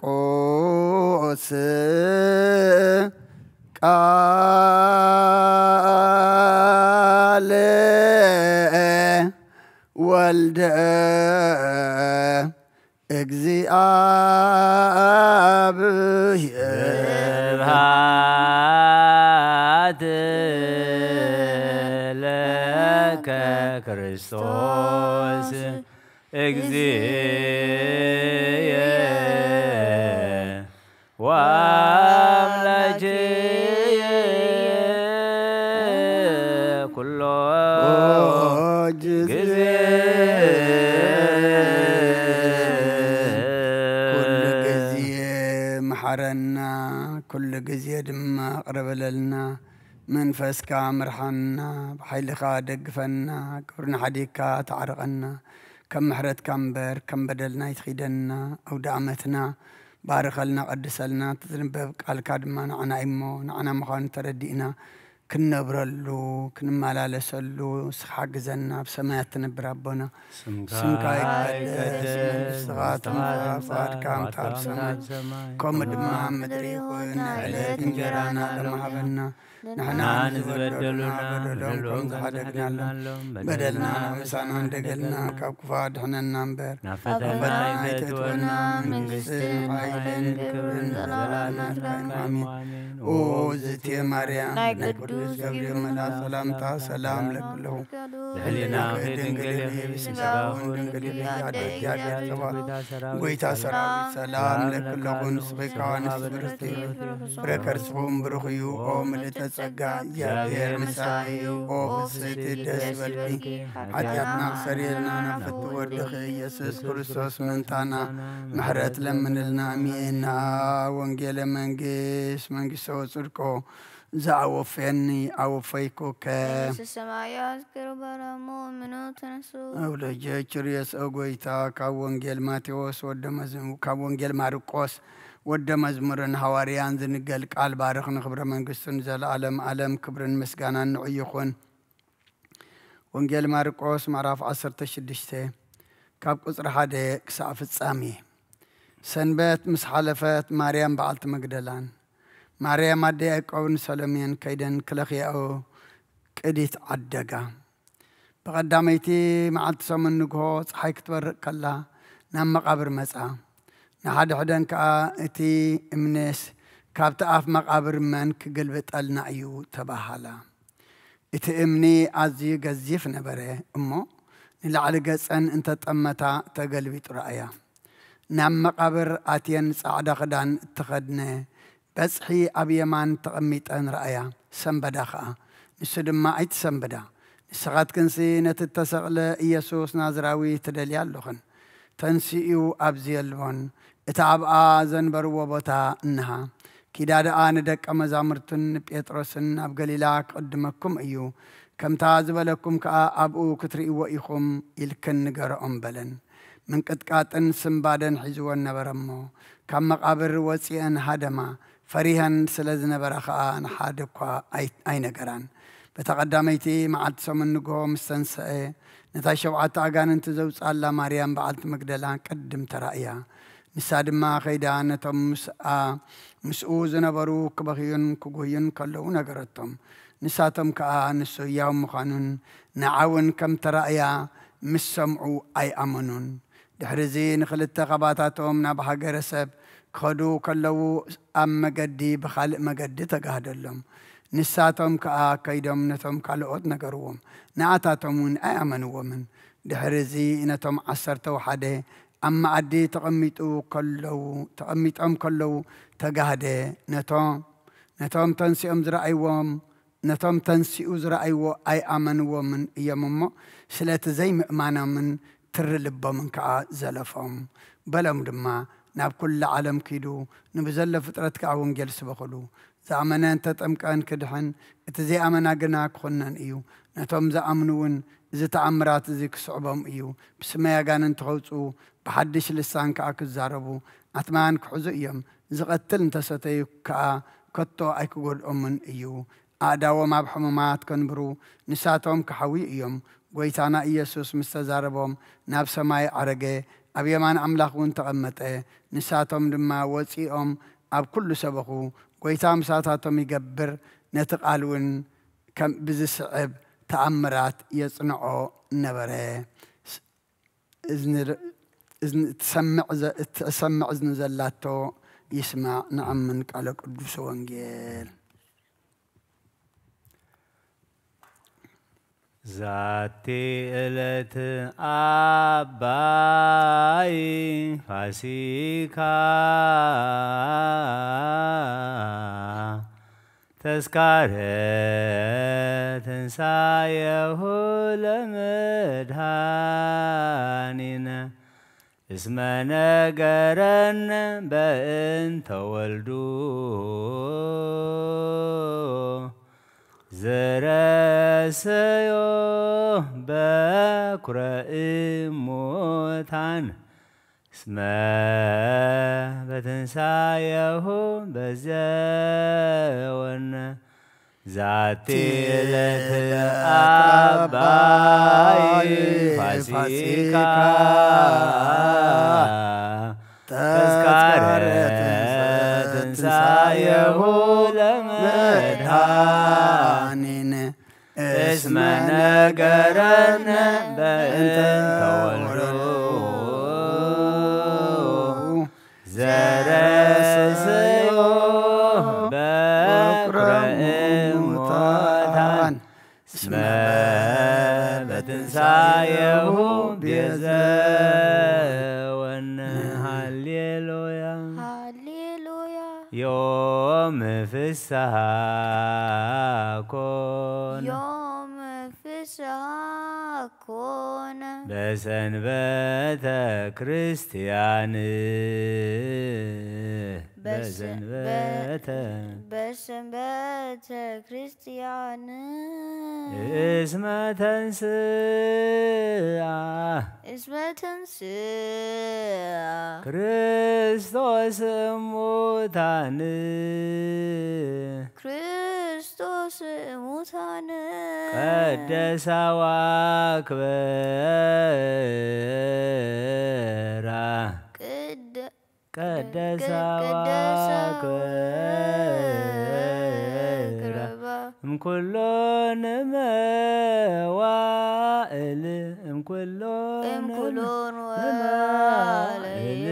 ማርቆስ ቃለ ወልደ እግዚአብሔር ስብሐት ለከ ክርስቶስ እግዚእየ ወአምላክየ ኩሎ ጊዜ ኩሉ ጊዜ መሐረና ኩሉ ጊዜ ድማ ቅረበለልና መንፈስካ ምርሐና ብሓይልኻ ደግፈና ክብርና ሓዲግካ ተዓርቐና ከም ምሕረትካ እምበር ከም በደልና ይትኺደና ኣውደ ዓመትና ባርኸልና ቀድሰልና ትዝንበብ ቃልካ ድማ ንዓና እሞ ንዓና ምዃኑ ተረዲእና ክንነብረሉ ክንመላለሰሉ ንስኻ ግዘና ብሰማያት ትነብር ኣቦና ስምካ ይቀደስ መንግስትኻ ትምጻእ ፈቃድካ ምታብ ሰማይ ከምኡ ድማ ምድሪ ይኹን ዕለት እንጀራና ሎሚ ሃበና ንሕና ንዝበደሉና በደሎም ከም ዝሓደግናሎም በደልና ምሳና እንደገልና ካብ ክፉእ ድሕነና እምበር ናብ ፈተና ኣይተእትወና መንግስትን ሓይልን ክብርን ዘለዓለም ኣሜን። ኦ እግዝእትየ ማርያም ናይ ቅዱስ ገብርኤል መልአክ ሰላምታ ሰላም ለክለሁ ለሕሊናኺ ድንግል ብስጋውን ድንግል እግዚአብሔር ተባረክ ጎይታ ሰራዊት ሰላም ለክለኹ ንስኺ ንስ ብርክቲ ፍሬ ከርስኹም ብሩኽ እዩ ኦ ምልዕተ ጸጋ እግዚአብሔር ምሳኺ ኦ ፍስሕቲ ደስ በልኪ ኃጢአትና ክሰሪየልና ናፍቲ ወድኺ ኢየሱስ ክርስቶስ ምንታና ምሕረት ለምንልና አሜን። ወንጌለ መንግስት ጽድቆ ዘአወፈኒ አወፈይኩከ ሰማያት ቅርበረሞ ምኖት ተነሱ አውለጀች ርየስ ጎይታ ካብ ወንጌል ማቴዎስ ካብ ወንጌል ማርቆስ ወደ መዝሙርን ሐዋርያን ዝንገል ቃል ባርኽ ንኽብረ መንግስቱን ዘለዓለም ዓለም ክብርን ምስጋናን ንዑ ይኹን። ወንጌል ማርቆስ ምዕራፍ 16 ካብ ቁፅሪ 1 ክሳብ ፍጻሜ። ሰንበት ምስ ሓለፈት ማርያም በዓልቲ መግደላን ማርያም ኣደ ያዕቆብን ሰሎሜን ከይደን ክለኽያኦ ቅዲት ዓደጋ። ብቐዳመይቲ መዓልቲ ሰሙን ንግሆ ፀሓይ ክትበርቕ ከላ ናብ መቃብር መጻ። ንሓድሕደን ከዓ እቲ እምኔስ ካብቲ ኣፍ መቃብር መን ክግልብጠልና እዩ ተባሃላ። እቲ እምኒ ኣዝዩ ገዚፍ ነበረ እሞ ንላዕሊ ገፀን እንተጠመታ ተገልቢጡ ረኣያ። ናብ መቃብር ኣትየን ጻዕዳ ክዳን እትኸድነ በጽሒ ኣብ የማን ተቐሚጠን ረኣያ። ሰንበዳ ከዓ ንሱ ድማ ኣይትሰንበዳ ንስኻትክንሲ ነቲ ተሰቕለ ኢየሱስ ናዝራዊ ትደልያ ኣለኹን ተንሲኡ ኣብዚ የልቦን እታ ኣብኣ ዘንበርዎ ቦታ እንሃ ኪዳድኣ ንደቀ መዛሙርትን ጴጥሮስን ኣብ ገሊላ ክቅድመኩም እዩ ከምታ ዝበለኩም ከዓ ኣብኡ ክትርእይዎ ኢኹም ኢልክን ንገረኦም በለን። ምንቅጥቃጥን ስምባደን ሒዝዎን ነበረ እሞ ካብ መቃብር ወፂአን ሃደማ ፈሪሃን ስለ ዝነበረ ከዓ ንሓደ እኳ ኣይነገራን። በተቐዳመይቲ መዓልቲ ሰሙን ንግሆ ምስ ተንስአ ነታ 7 ኣጋንንቲ ዘውፃላ ማርያም በዓልቲ መግደላ ቅድም ተራእያ። ንሳ ድማ ኸይዳ ነቶም ምስኡ ዝነበሩ ክበኽዩን ክጉህዩን ከለዉ ነገረቶም። ንሳቶም ከዓ ንሱ ሕያው ምዃኑን ንዓውን ከም ተራእያ ምስ ሰምዑ ኣይኣመኑን። ድሕሪዚ ንኽልተ ኸባታቶም ናብ ሃገረ ሰብ ክኸዱ ከለዉ ኣብ መገዲ ብኻልእ መገዲ ተጋህደሎም። ንሳቶም ከዓ ከይዶም ነቶም ካልኦት ነገርዎም ንኣታቶም እውን ኣይኣመንዎምን። ድሕሪዚ ነቶም 11 ኣብ መኣዲ ተቐሚጦም ከለዉ ተጋህደ ነቶም ተንሲኡ ዝረኣይዎ ኣይኣመንዎምን እዮም እሞ ስለቲ ዘይምእማኖምን ትሪ ልቦምን ከዓ ዘለፎም። በሎም ድማ ናብ ኩሉ ዓለም ኪዱ ንብዘለ ፍጥረት ከዓ ወንጌል ስበኽሉ ዝኣመነን ተጠምቀን ክድሕን እቲ ዘይኣመና ግና ክኹነን እዩ። ነቶም ዝኣምኑ እውን እዚ ተኣምራት እዚ ክስዕቦም እዩ። ብስመይ ኣጋንንቲ ከውፁ ብሓድሽ ልሳን ከዓ ክዛረቡ ኣትማን ክሕዙ እዮም። ዝቐትል እንተሰተዩ ከዓ ከቶ ኣይክጎድኦምን እዩ። ኣእዳዎም ኣብ ሕሙማት ከንብሩ ንሳቶም ክሓዊ እዮም። ጎይታና ኢየሱስ ምስ ተዛረቦም ናብ ሰማይ ዓረገ أب يمان أملاخ وانتقمت نساتهم دما وصيهم أب كل سبخو قويتام ساتاتهم يقبر نتقالون كم بزسعب تأمرات يصنعوا نبره إذن تسمع إذن زلاتو يسمع نعم من قال قدوس وانجيل ዛቲ ዕለት አባይ ፋሲካ ተስካረ ትንሣኤሁ ለመድኃኒነ እስመ ነገረነ በእንተ ወልዱ ዘረሰዮ በኩረ እሙታን እስመ በትንሣኤሁ በዘወነ ዛቲ ዕለት አባይ ፋሲካ ተስካረ ትንሣኤሁ ለመድኃኒነ እስመ ነገረነ በእንተ ወልዱ ዘረሰዮ በኩረ እሙታን እስመ በትንሣኤሁ ቤዘወነ ሃሌሉያ ሃሌሉያ ዮም ፍስሐ ኮነ ዮም ፍስሐ ኮነ በሰንበተ ክርስቲያን በሰንበተ ክርስቲያን እስመ ተንሥአ ክርስቶስ እሙታን ክርስቶስ እሙታን ቀደሳ ዋክበራ ቀደሳ ዋክበራ እምኩሎን መዋእል እምኩሎን መዋእል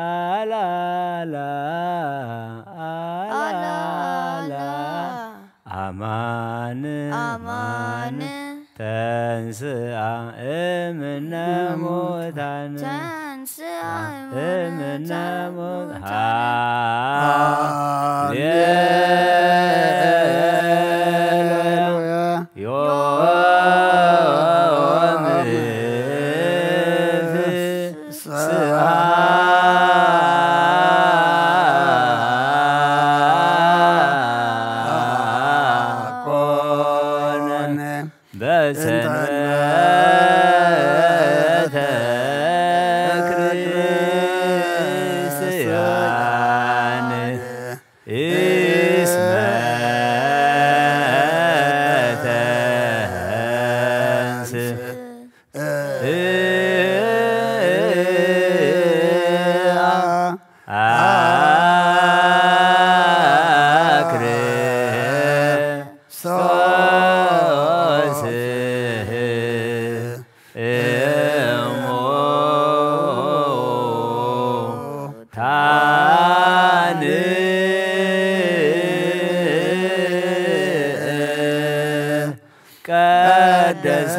አላላ አማን ተንሥአ እምነ ሙታን እምነ ሙታን ሃሌሉያ ዮም ፍስሐ ኮነ በሰንበተ ክርስቲያን እስመ ቀደሳ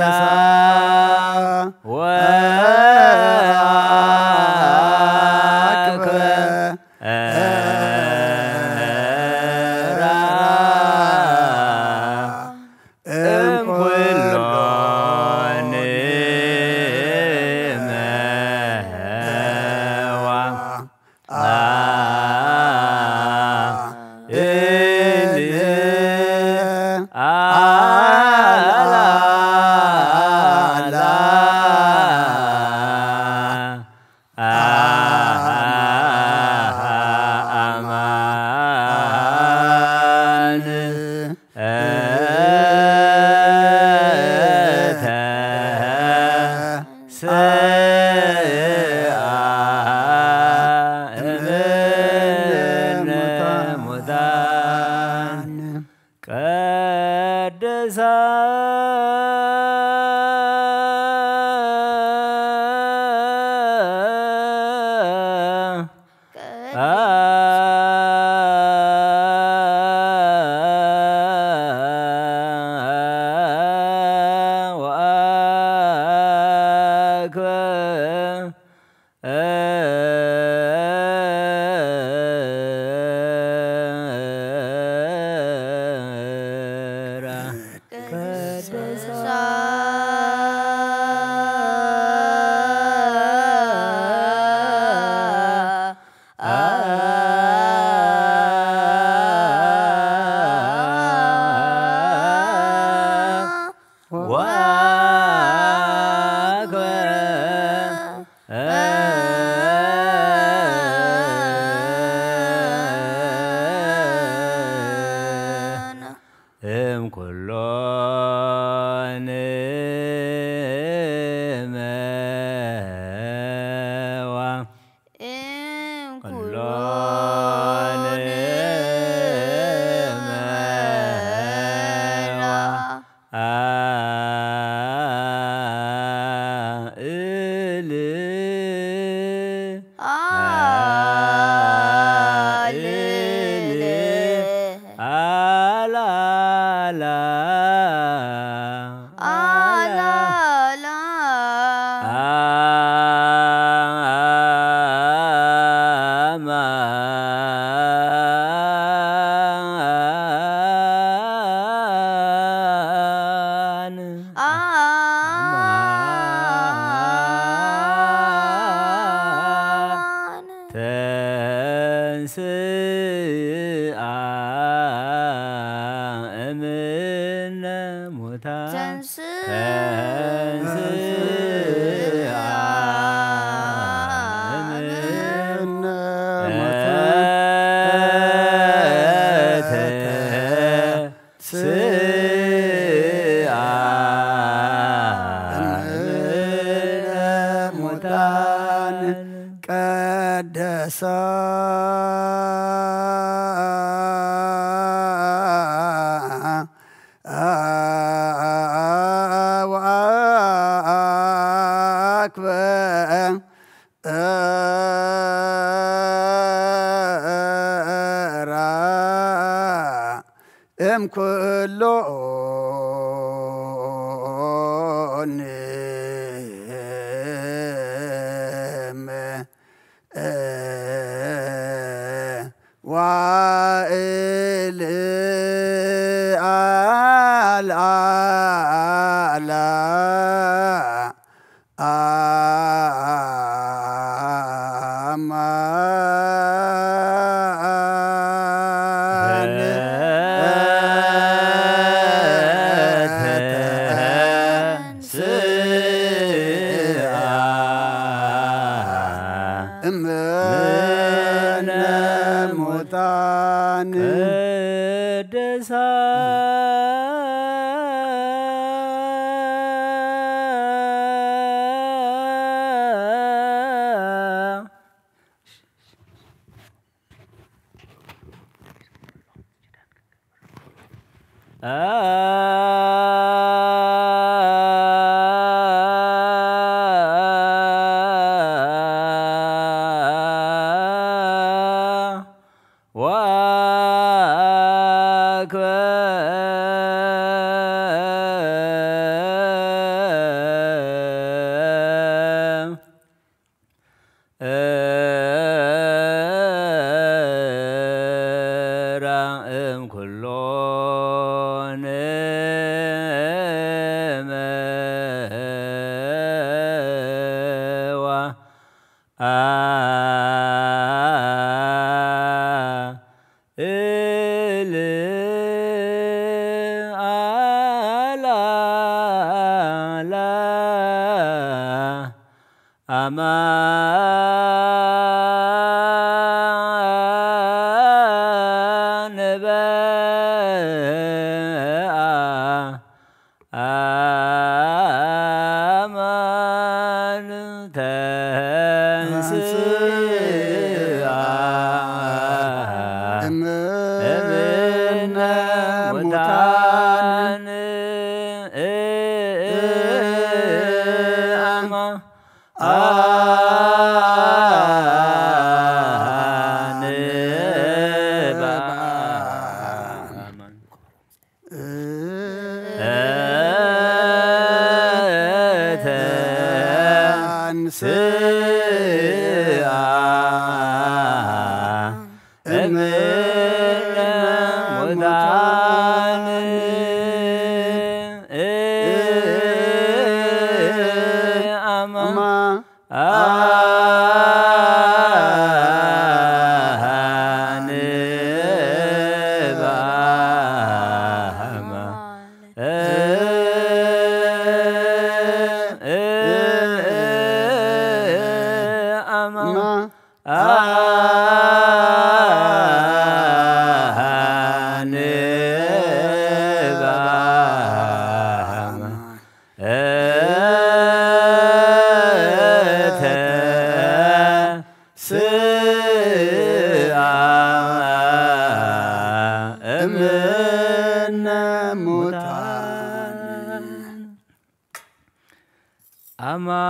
Aman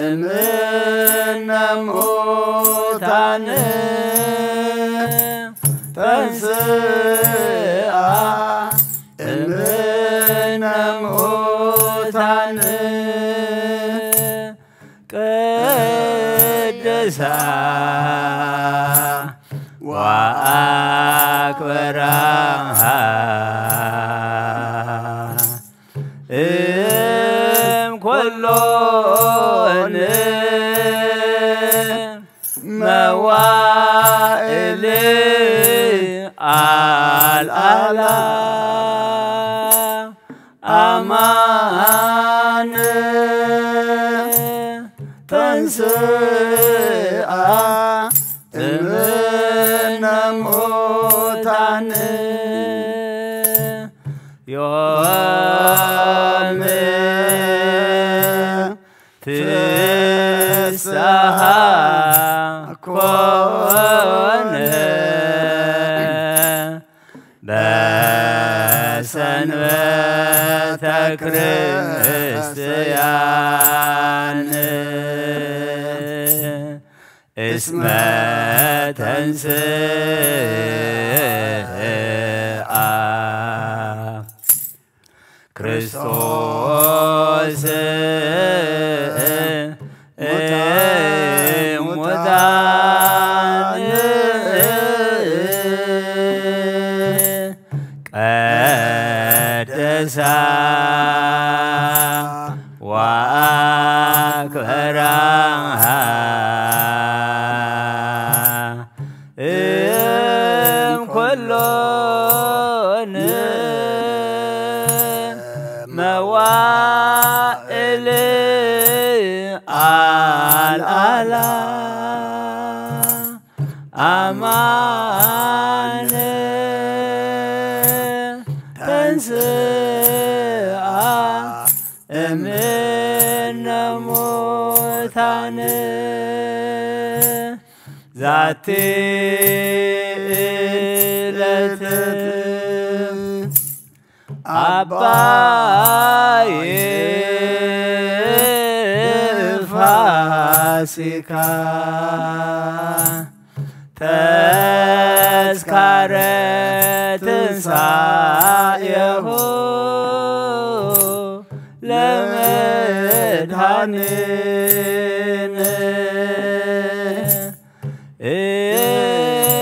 እምነ ሙታን ተንሥአ እምነ ሙታን ቅድሳ ወአክበራ እምኩሎን መዋዕል አልዓላ አማን ተንሥአ እምነ ሙታን ዮም ፍስሐ ኮነ በሰንበተ ክርስቲያን እስመ ተንሥአ ክርስቶስ ሙታን ቀደሳ ወአክበራ እምኩሎን መዋዕል አልዓላ አማን ተንሥአ እምነ ሙታን ዛቲ ዕለት አባዬ ፋሲካ ተስካረ ትንሣኤሁ ለመድኃኒነ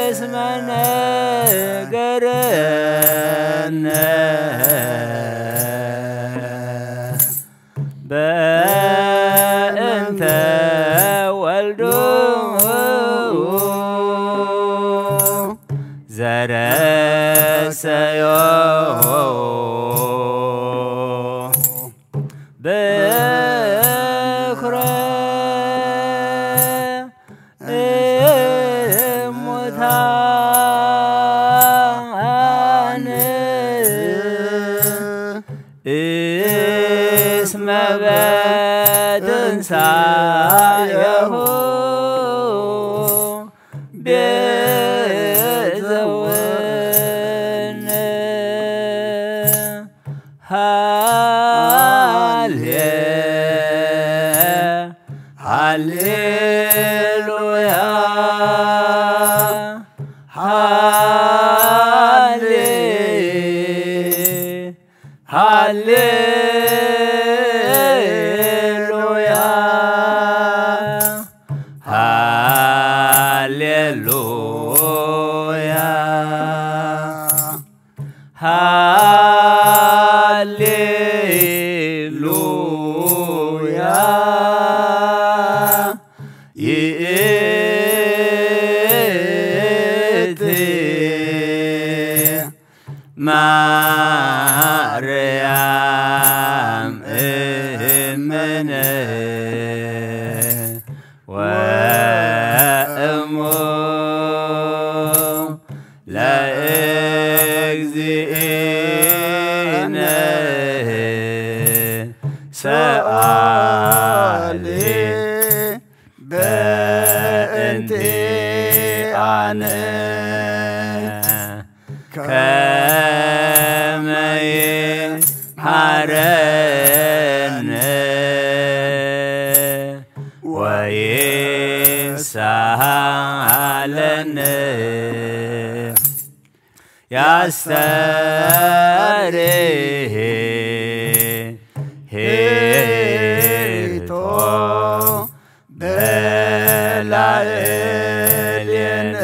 እስመ ነገረነ በእንተ ወልዱ ዘረሰዮ በኵረ እሙታን እስመ በትንሣኤሁ ቤዘወነ ሃሌሉያ ሃሌሉያ ሃሌሉያ ሃሌሉያ ይእቲ ማርያም እምነ ወእሙ ለእግዚእነ ሰአሊ በእንቲአነ ከመ ይምሃረነ ወይሳሃለነ ያስተርህ ሄቶ በላዕሌነ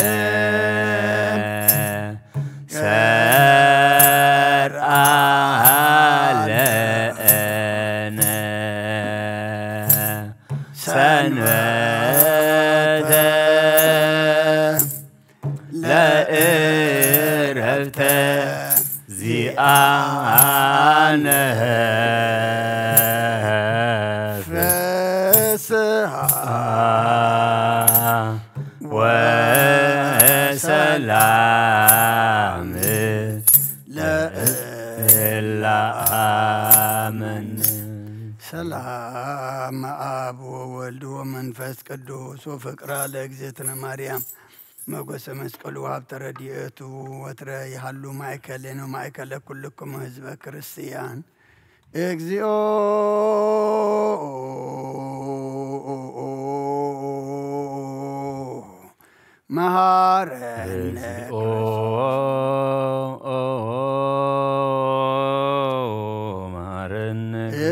ሰርአ ለነ ሰንበተ ለዕረፍተ ዚአነ ፍስሐ ወሰላም ለእላምን ሰላም አብ ወወልድ ወመንፈስ ቅዱስ ወፍቅራ ለእግዝእትነ ማርያም መጎሰ መስቀሉ ሀብተ ረድኤቱ ወትረ ይሃሉ ማእከሌነ ማእከለ ኩልክሙ ህዝበ ክርስቲያን እግዚኦ መሐረነ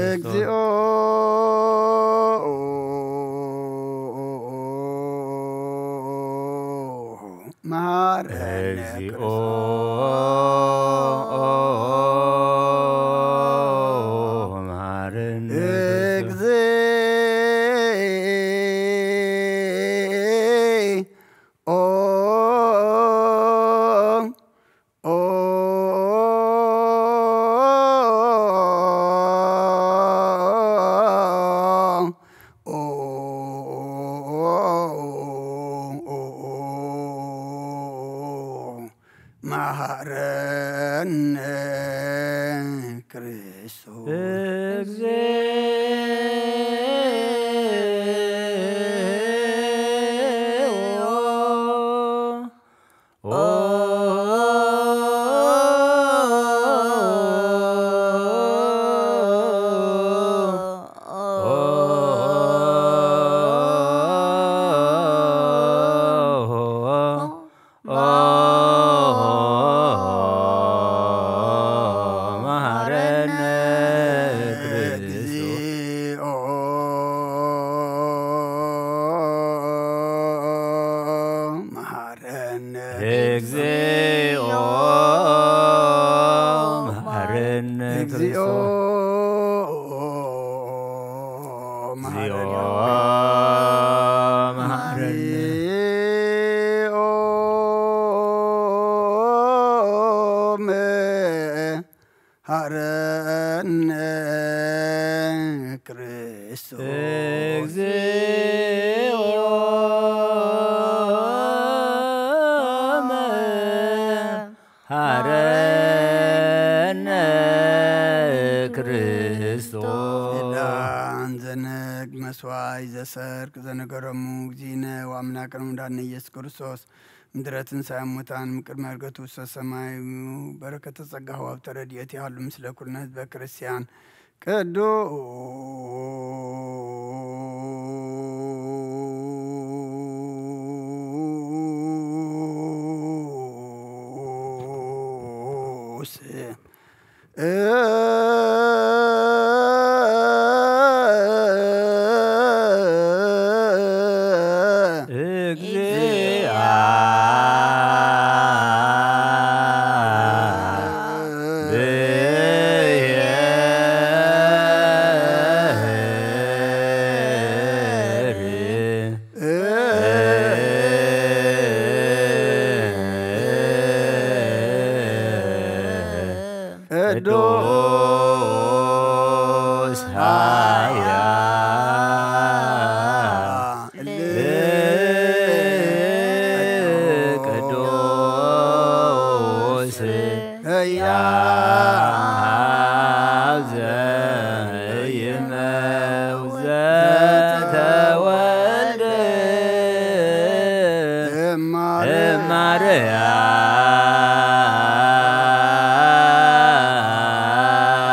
እግዚኦ መሐረነ መሐረነ ክርስቶስ መሐረነ ክርስቶስ እግዚኦ መሐረነ ክርስቶስ ዳን ዘነግ መስዋይ ዘሰርቅ ዘነገረሙ እግዚእነ ወአምላክነ ወመድኃኒነ ኢየሱስ ክርስቶስ ምድረ ትንሣኤ እሙታን እምቅድመ ዕርገቱ ውስተ ሰማይ በረከተ ጸጋሁ ሀብተ ረድኤቱ ያህሉ ምስለ ኩልነ ህዝበ ክርስቲያን ቅዱስ ቅዱስ ቅዱስ ሕያው ዘይመውት ዘተወልደ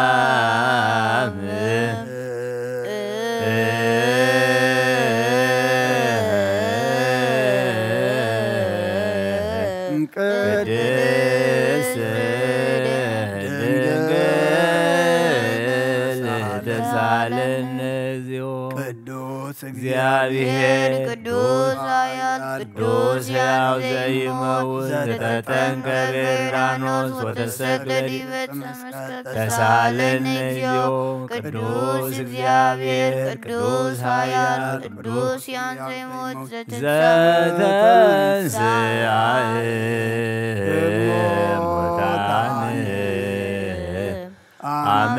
እማርያም ቅዱስ እግዚአብሔር ቅዱስ ኃያል ቅዱስ ያው ዘይሞት ዘተጠንቀ በዮርዳኖስ ወተሰቅለ ዲበ መስቀል ተሳለን እግዚኦ ቅዱስ እግዚአብሔር ቅዱስ ኃያል ቅዱስ ያን ዘይሞት ዘተንሥአ እሙታን አመ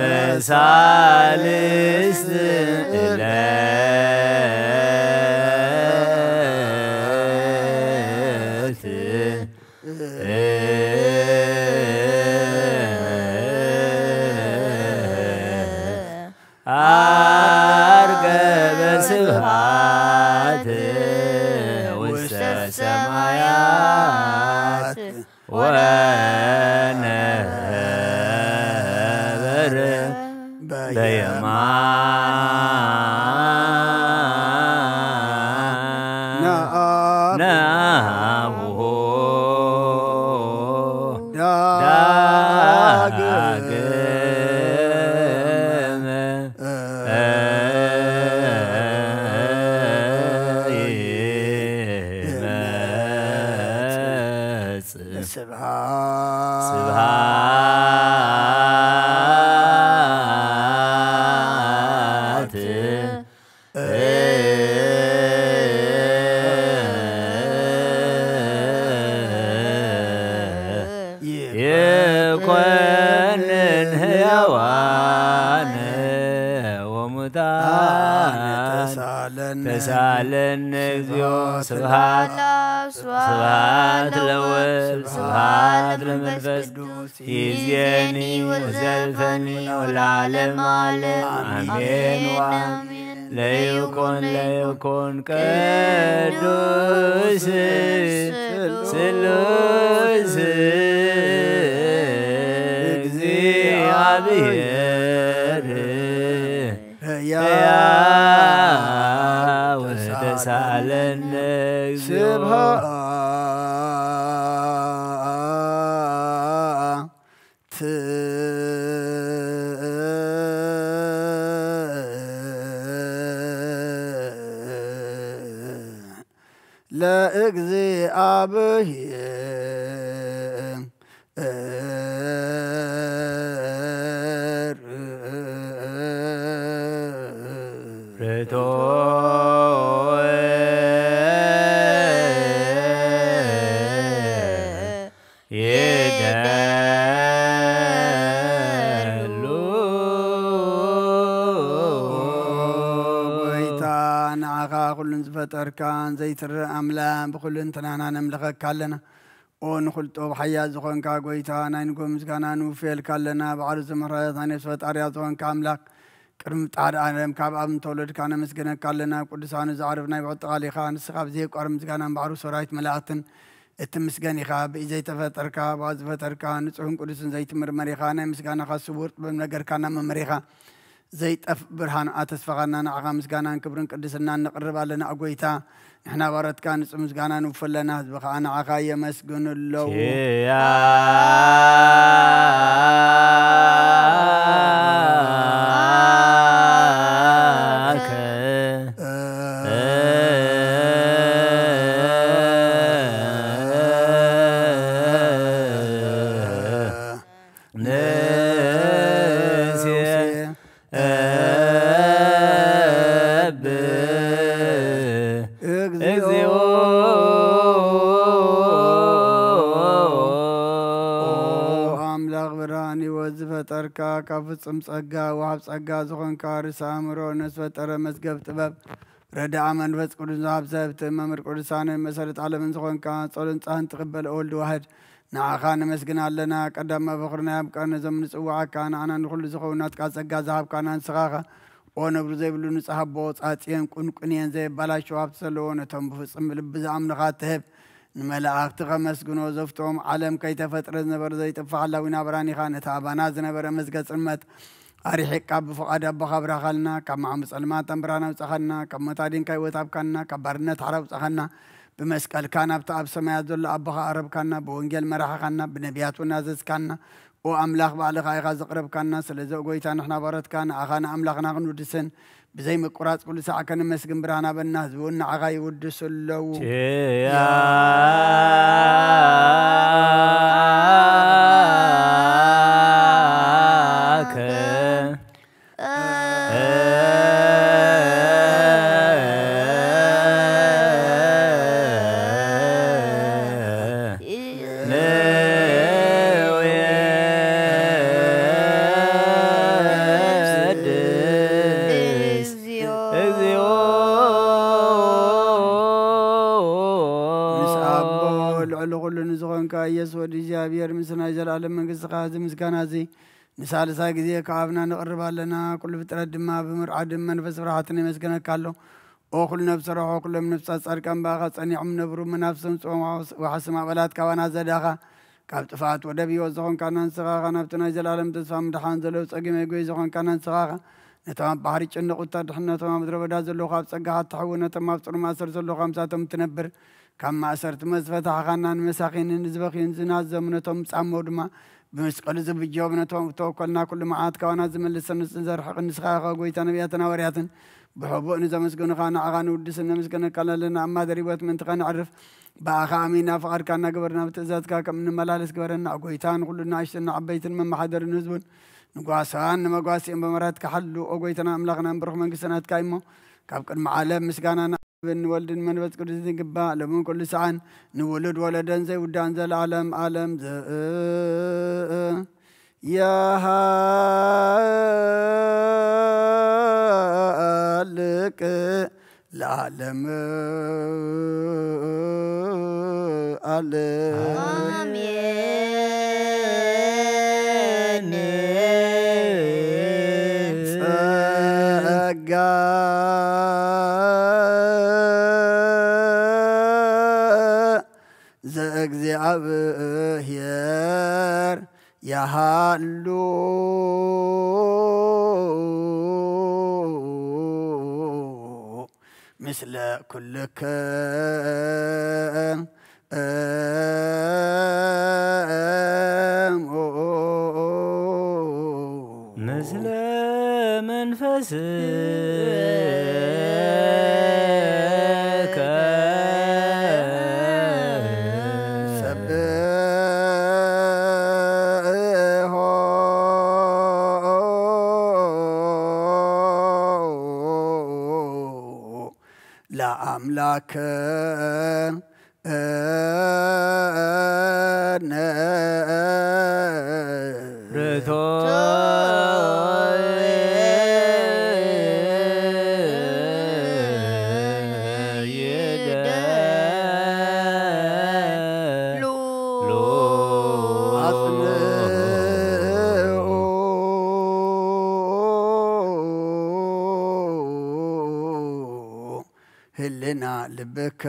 ሣልስት ዕለት ዐርገ በስብሐት ውስተ ሰማያት ወነበረ በየማናሁ ስብሐት ይኰንን ሕያዋን ወሙታን ተሳለን እግዚኦ ስብሐት ስብሐት ለወልድ ስብሐት ለመንፈስ ቅዱስ ይእዜኒ ወዘልፈኒ ወለዓለመ ዓለም አሜን ወአሜን። ለይኩን ቅዱስ ስሉስ እግዚአብሔር ሕያው ተሳለነ እግዚኦ ኩሉን ዝፈጠርካን ዘይትርእ ኣምላክ ብኩሉን ተናና ነምልኸካ ኣለና ኦ ንኽልጦ ብሓያል ዝኾንካ ጎይታ ናይ ንጎ ምስጋና ንውፍየልካ ኣለና ባዕሉ ዝምሕረት ናይ ነፍሲ ፈጣርያ ዝኾንካ ኣምላክ ቅድሚ ምጥዓድ ኣለም ካብ ኣብ እንተወለድካ ነመስግነካ ኣለና ቅዱሳኑ ዝዓርፍ ናይ ብዕጥ ቃሊኻ ንስኻ ብዘይቋር ምስጋናን ባዕሉ ሰራዊት መላእክትን እትምስገን ኢኻ ብኢ ዘይተፈጠርካ ብኣ ዝፈጠርካ ንጹሕን ቅዱስን ዘይትምርመር ኢኻ ናይ ምስጋናኻ ስውር ጥበብ ነገርካና መመር ኢኻ ዘይጠፍ ብርሃን ኣተስፋኻና ንዓኻ ምስጋናን ክብርን ቅድስናን ነቕርብ ኣለና ጎይታ ንሕና ባረትካ ንጹህ ምስጋና ንውፍ ኣለና ህዝቢ ከዓ ንዓኻ የመስግኑ ኣለዉ ፈጠርካ ካብ ፍጹም ጸጋ ወሃብ ጸጋ ዝኾንካ ርእሰ ኣእምሮ ነስፈጠረ መዝገብ ጥበብ ረዳኣ መንፈስ ቅዱስ ዝሃብ ሰብቲ መምህር ቅዱሳን መሰረት ዓለምን ዝኾንካ ጸሎን ጻህን ትቕበል ወልድ ዋሕድ ንዓኻ ነመስግን ኣለና ቀዳማ በኹርና ያብቃን ነዞም ንጽዋዓካ ንዓና ንኹሉ ዝኸውናትካ ጸጋ ዝሃብካና ንስኻኻ ኦ ነብሩ ዘይብሉ ንጹሕ ኣቦ ጻጽየን ቁንቁንየን ዘይበላሸው ሃብቲ ዘለዎ ነቶም ብፍጹም ልቢ ዝኣምንኻ ትህብ ንመላእክቲ ከመስግኖ ዘፍቶም ዓለም ከይተፈጥረ ዝነበረ ዘይጥፋ ሓላዊና ብርሃኒኻ ነታ ኣባና ዝነበረ መዝገብ ጽልመት ኣሪሒቕካ ብፍቓድ ኣቦኻ ብራኻልና ካብ መዓሙ ጸልማት ኣንብራና ውፅኻልና ካብ መታዲንካ ህይወት ኣብካና ካብ ባርነት ሓራ ውፅኻና ብመስቀልካ ናብቲ ኣብ ሰማያት ዘሎ ኣቦኻ ኣረብካና ብወንጌል መራሕኻና ብነቢያት እውን ኣዘዝካና ኦ ኣምላኽ ባዕልኻ ኢኻ ዘቕረብካና ስለዚ ጎይታ ንሕና ባረትካ ንኣኻ ንኣምላኽና ክንውድስን بزي مقراص كل ساعة كان مسكن برانا بالناس بقولنا عغاي ودس اللو يسود جابير مسنا جلال من قصة هذا مسكنازي مثال ساقزي كعبنا نقرب لنا كل فترة دما بمرعد من فسرحتني مسكنا كله أخل نفس روح كل من نفس أركان باغس أن يعم نبرو من نفسهم وحسم بلاد كوانا زداخا كابت فات ودبي وزخون كان سغاغا نبتنا جلال متسفام دحان زلو سقيم يقوي زخون كان سغاغا نتمام بحري چند قطة دحنا تمام درب دا زلو خاب سقاها تحونا تمام بصر ما سر زلو خامساتهم تنبر كما أسرت مزفتح خانان مساقين نزبخين زناز زمنتهم صمودما بمسقل زبجوبنتهم توكلنا كل معات كوانا زمن لسنزر حق نسخاخا قويتا نبياتنا ورياتن بحبو نزمسكن خانا أغاني ودسنا مسكن كلا لنا أما دريبات منطقة نعرف بأخا أمينا فقر كان قبرنا بتزاد كاكا من ملالس قبرنا قويتان كلنا عشتنا عبيتن من محادر نزبون نقواسان نمقواسين بمرات كحلو قويتنا أملاغنا نبرخ من قسنات كايمو كابكن معالم مسكانا بن ولد من بس كل زين قبا لمن كل سعان نولد ولدا زي ودان زي العالم عالم زي يا هالك العالم እግዚአብሔር ያሃሉ ምስለ ኩልከ ምስለ መንፈስ لأملاك هلنا لبك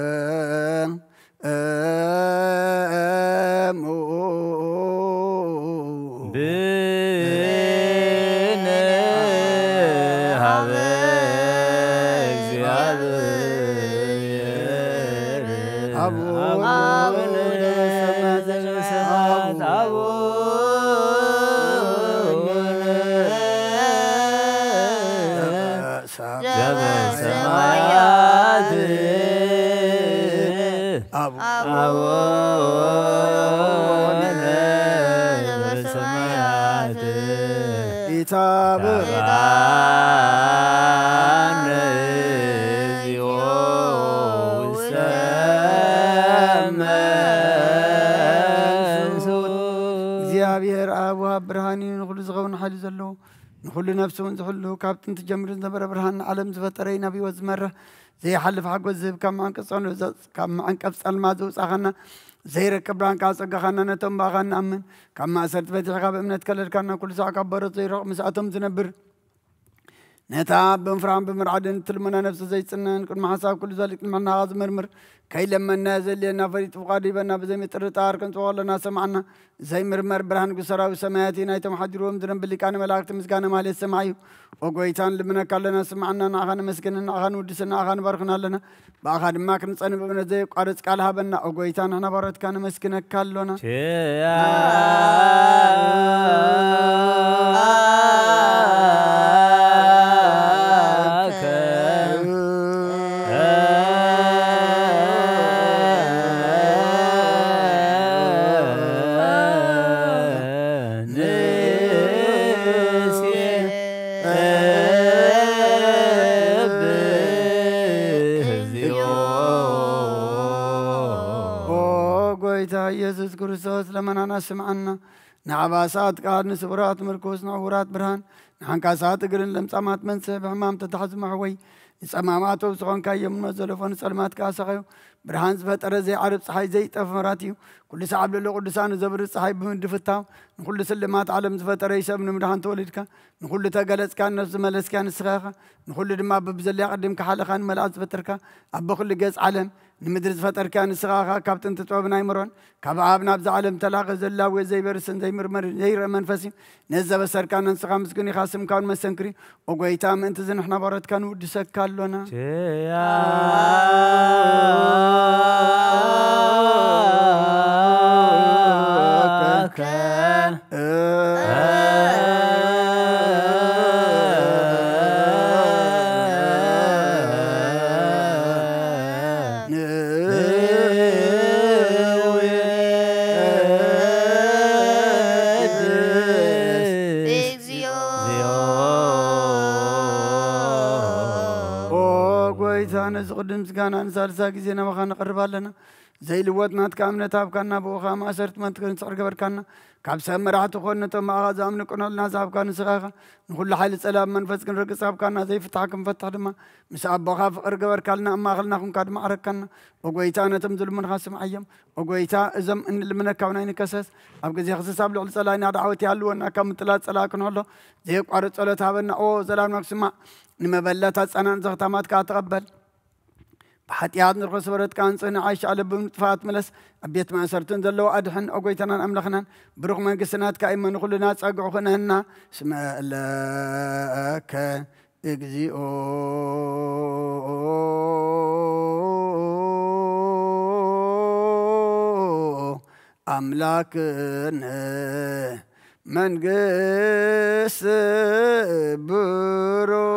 እግዚአብሔር አብ ብርሃን ንኹሉ ዝኸውን ሓይሊ ዘለዎ ንኹሉ ነፍሱን ዝሕሉ ካብቲ እንትጀምር ዝነበረ ብርሃን ዓለም ዝፈጠረ ናብይ ዝመርሕ ዘይሓልፍ ሓጎስ ዝህብ ካብ መዐንቀፍ ጸልማ ዘውፃኸና ዘይረክብ ብርሃን ካብ ፀጋኻና ነቶም ባኻ ንኣምን ካብ ማእሰርቲ ፈቲሕካ ብእምነት ከለልካና ኩሉ ሰዓት ካብ በረት ዘይረቕ ምስኣቶም ዝነብር ነታ ብምፍራን ብምርዓድን ትልመና ነፍሲ ዘይፅነን ቅድሚ ሓሳብ ኩሉ ዘሊቅ ንሕናኻ ዝምርምር ከይለመና ዘልየና ፈሪጥ ፍቃዱ ይበና ብዘይምጥርጣር ክንፅሖ ኣለና ሰማዕና ዘይምርመር ብርሃን ጉሰራዊ ሰማያት ናይቶም ሓዲሮም ዝነብር ሊቃነ መላእክቲ ምስጋና ማለት ሰማዕ እዩ ወጎይታን ልምነካ ኣለና ስማዕና ንኣኻ ንመስግን ንኣኻ ንውድስ ንኣኻ ንባርክና ኣለና ብኣኻ ድማ ክንፀንዕ ብእምነት ዘይቋርፅ ቃል ሃበና ወጎይታ ንሕና ባረትካ ንመስግነካ ኣሎና ኢየሱስ ክርስቶስ ለመናና ስምዓና ንዓባሳት ቃድ ንስቡራት ምርኩስ ንዕውራት ብርሃን ንሓንካሳት እግርን ለምጻማት መንስሕ ብሕማም ተታሕዙ ማሕወይ ንጸማማቶ ዝኾንካ የምኖ ዘለፎን ጸልማት ካሰኸዩ ብርሃን ዝፈጠረ ዘይዓርብ ፀሓይ ዘይጠፍ መራት እዩ ኩሉ ሰዓብ ልሎ ቅዱሳን ዘብርህ ፀሓይ ብምድፍታው ንኩሉ ስልማት ዓለም ዝፈጠረ ይሰብ ንምድሃን ተወሊድካ ንኩሉ ተገለጽካ ነፍሲ መለስካ ንስኻኻ ንኩሉ ድማ ብብዘለያ ቅድምካ ሓለኻ ንመልኣት ዝፈጠርካ ኣብ በኩሉ ገጽ ዓለም ንምድሪ ዝፈጠርካ ንስኻኻ ካብ ጥንቲ ጥበብን ኣይምሮን ካብ ኣብ ናብዚ ዓለም ተላኸ ዘላዊ ዘይበርስን ዘይምርመር ዘይርአ መንፈስ እዩ ነዘበሰርካ ነንስኻ ምስግን ኢኻ ስምካውን መሰንክሪ ኦጎይታ ምእንቲ ዝንሕና ባረትካ ንውድሰካ ኣሎና قدم سكان سالسا كيزينا وخان قرب لنا زي لوتنا كامنة تاب كنا بوخا ما صرت ما تكون صار قبر كنا كاب سام راح تخون نتوم أغاز أمن كنا لنا صاب كنا سخاخة نقول حال السلام من فس كن رك صاب كنا زي فتحكم فتح دما مساب بخاف قبر كنا أما خلنا خم كاد ما عرك كنا وقويتا نتم من خاصم أيام وقويتا إزم إن اللي من كونين كسس أبغى زي خصص أبلغ السلام دعوتي علو أن كم ثلاث سلا كنا الله زي قارت سلا تابنا أو سلام مقسمة نما بلّت أنا زختامات كاتقبل حتى نرقص ورد كان صنع عايش على بمتفات ملس أبيت ما سرتون ذلو أدحن أقويتنا أملخنا برغم من قسنات كائما نقول الناس أقعوخنا هنا اسمع لك اجزيء أملاكنا من قس برو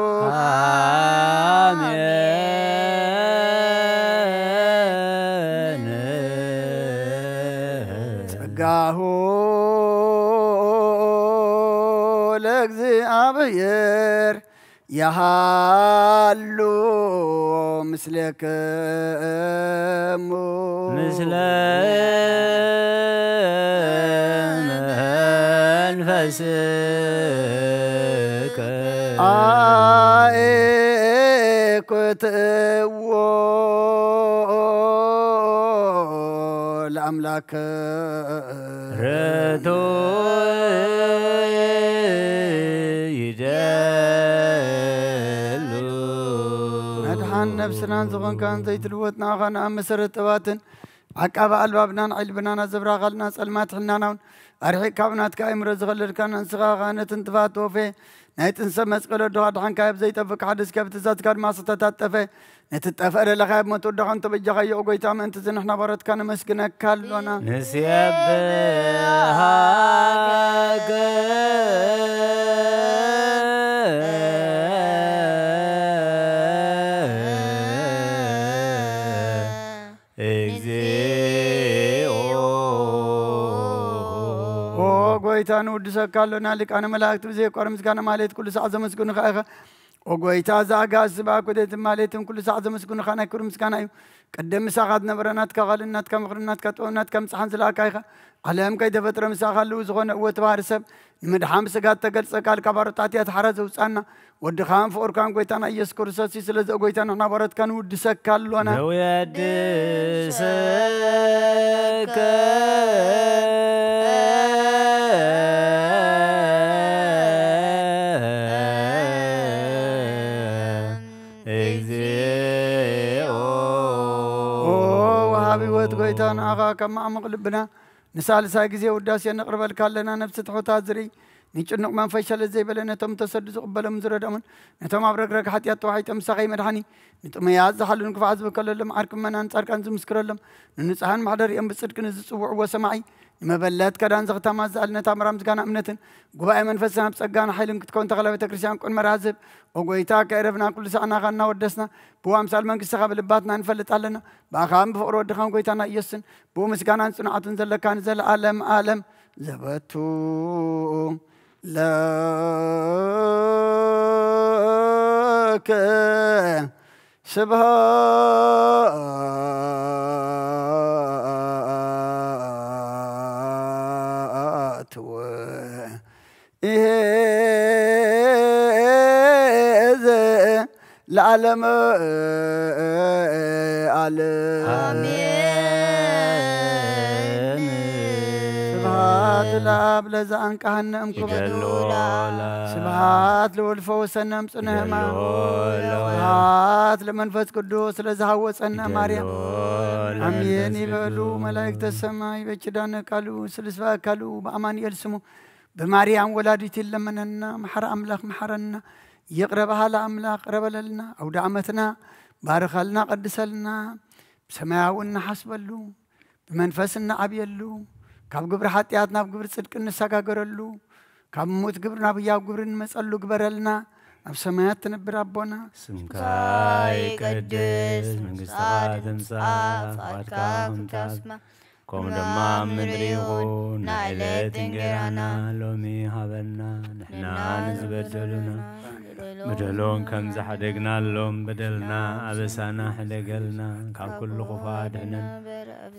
قاهو لكزي أبير يهالو مثلك مثل منفسك الأملاك ردو يجلو ندحن نفسنا زغن كان زيت الوتنا خان أمسر التواتن عقاب البابنا علبنا نزبرا غلنا سلمات حنانون أرحي كابنات كايم رزغل كان انسغا غانة انتفات وفي نهيت انسمس قلو دوغاد حان كايب زيت افك حدث كايب تزاد كار ما ستتات تفي نتتفر لغايب ما تود غان تبجغا يوغوي تام انت زنحنا بارد كان مسكنا كالونا نسيب وقويتا نودسا كالونا لك أنا ملاكت بزي قرمز كان ماليت كل ساعة زمسكون خايخة وقويتا زاقا سباك وديت ماليتم كل ساعة زمسكون خانا كرمز كان أيو قدم مساقات نبرانات كغالنات كمغرنات كتونات كمسحان زلاكايخة عليهم كي دفتر مساقات لوزغون قوة بارسب نمدحام سقات تقل سقال كبارتاتي اتحرز وسانا ودخام فور كان قويتانا يسكر ساسي سلز قويتانا نبارت كان ودسك كالونا لو يدسك قويتان آغا كما مقلبنا نسال ساقزي وداسي نقرب الكالنا نفس تحوتات زري نيچنق من فشل زي بلنا تم تسدز قبل مزرد امن نتم ابرك حتى يطوحي تم سقي مدحني نتم ياز حلن كفاز بكللم عرك من انصار كان زمسكرلم ننصحن محضر يم بصدق نزصوع وسمعي مبلات كدان زغتا ما زالنا تامرام زغانا امنتن غباي منفسنا بصغانا حيلن كتكون تغلبه تكريستيان كون مرازب وغويتا كيرفنا كل ساعنا غنا ودسنا بو امثال منكس خاب لباتنا نفلطالنا باخام بفقر ودخان غويتانا يسن بو مسغانا صنعتن زلكان زل عالم عالم زبتو لك سبحان ለዓለም ዓለም አሜን። ስብሐት ለአብ ለዘአንቃህነ እምኩበቱ ስብሐት ለወልድ ፈወሰነ እምጽነ ሕማም ስብሐት ለመንፈስ ቅዱስ ለዘሐወፀነ ማርያም አሜን ይበሉ መላእክተ ሰማይ በኪዳነ ቃሉ ስልስ በአካሉ በአማኑኤል ስሙ በማርያም ወላዲት ለመነና መሐረ አምላክ መሐረና يقربها لأملاك قربلنا أو دعمتنا بارخلنا قدسلنا بسماونا حسبلو بمنفسنا عبيلو كاب قبر حاتياتنا بقبر صدق النساقا قرلو كاب موت قبرنا بياو قبر مسألو قبرلنا بسمايات تنبر ربنا سمكاي قدس من قصات مساف فاتكاهم تاسما كوم دما مدريغون نعلت انقرانا لومي هبلنا نحنا نزبدلنا بدلون كم زحدقنا اللوم بدلنا أبسانا حدقلنا كاب كل خفادنا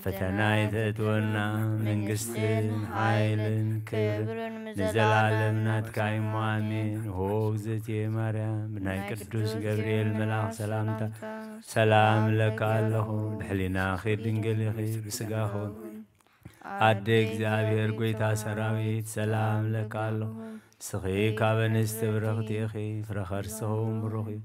فتنا يتأتونا من قستين عايلن كبر نزل عالمنا تكايم وامين هوك زتي مريم بناي قدوس جبريل ملاخ سلامتا سلام لك الله بحلنا خير دنقلي خير بسقاخون عدك زابير قويتا سراويت سلام لك الله سخي كابنست برختي خي فرخر سهم بروخي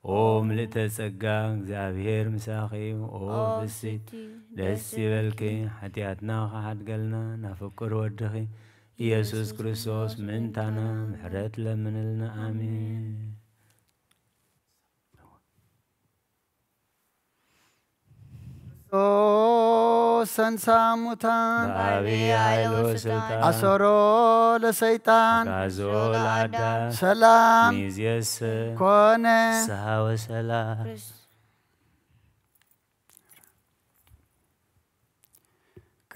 اوم لتسقاق زابير مساخي او بسيت دسي بالكي حتياتنا خحد قلنا نفكر ودخي يسوس كريستوس منتنا محرت لمن لنا آمين سنسامتان أبي عيلو سلطان أسرو لسيطان غازول عدا سلام ميزيس كونه سها وسلام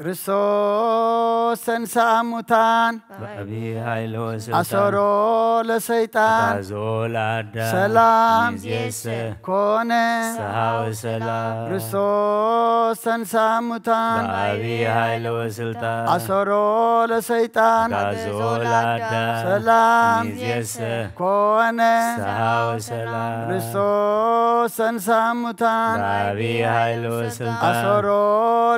ክርስቶስ ተንሥአ እሙታን أبي عيلو سلطان አሰሮ ለሰይጣን غازول عدا ሰላም ميزيس ኮነ سها وسلام ክርስቶስ ተንሥአ እሙታን أبي عيلو سلطان አሰሮ ለሰይጣን غازول عدا ሰላም ميزيس ኮነ سها وسلام ክርስቶስ ተንሥአ እሙታን أبي عيلو سلطان አሰሮ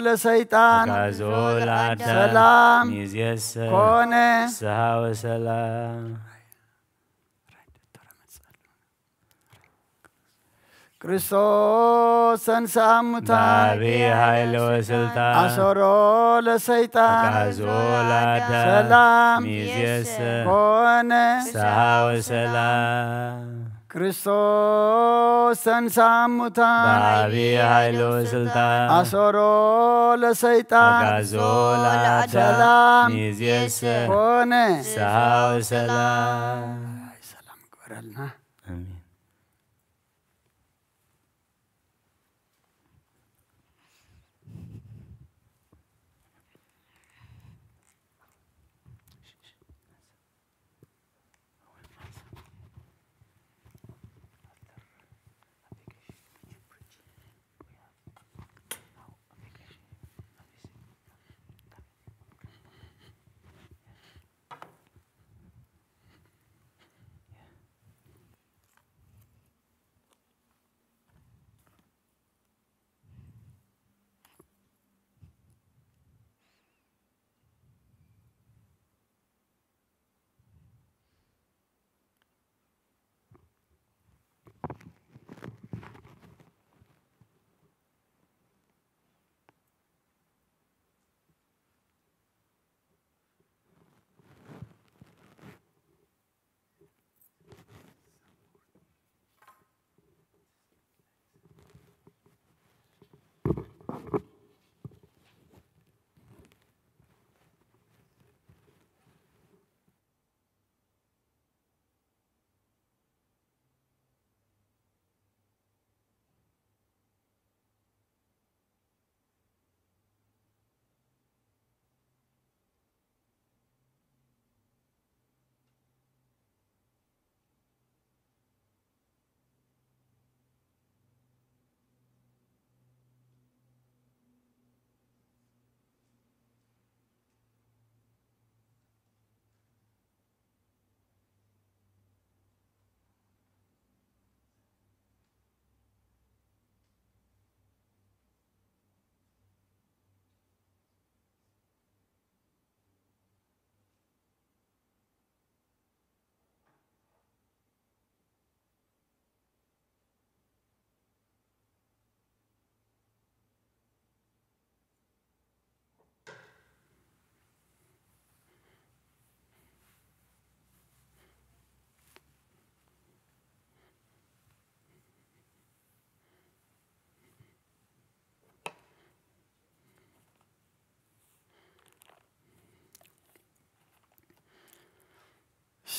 ለሰይጣን غازول عدا ሰላም ميزيس ኮነ سها وسلام ክርስቶስ ተንሥአ እሙታን أبي عيلو سلطان አሰሮ ለሰይጣን غازول عدا ሰላም ميزيس ኮነ سها وسلام ክርስቶስ ተንሥአ እሙታን أبي عيلو سلطان አሰሮ ለሰይጣን غازول عدا ሰላም ميزيس ኮነ سها وسلام ሰላም ይግበረልና آمين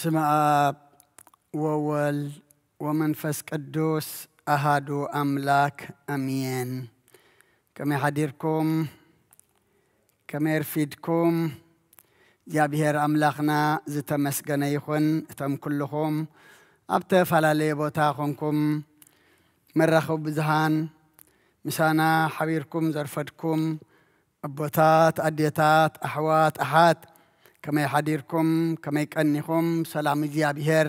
بسم آب وولد ومنفس قدوس أهادو أملاك أمين. كما يحضركم كما يرفيدكم እግዚአብሔር አምላኽና ዝተመስገነ ይኹን እቶም ኩልኹም ኣብ ተፈላለየ ቦታ ኾንኩም መራኸቢ ብዝሃን ምሳና ሓቢርኩም ዘርፈድኩም ኣቦታት ኣዴታት ኣሕዋት ኣሓት ከመይ ሓዲርኩም ከመይ ቀኒኹም ሰላም እግዚአብሔር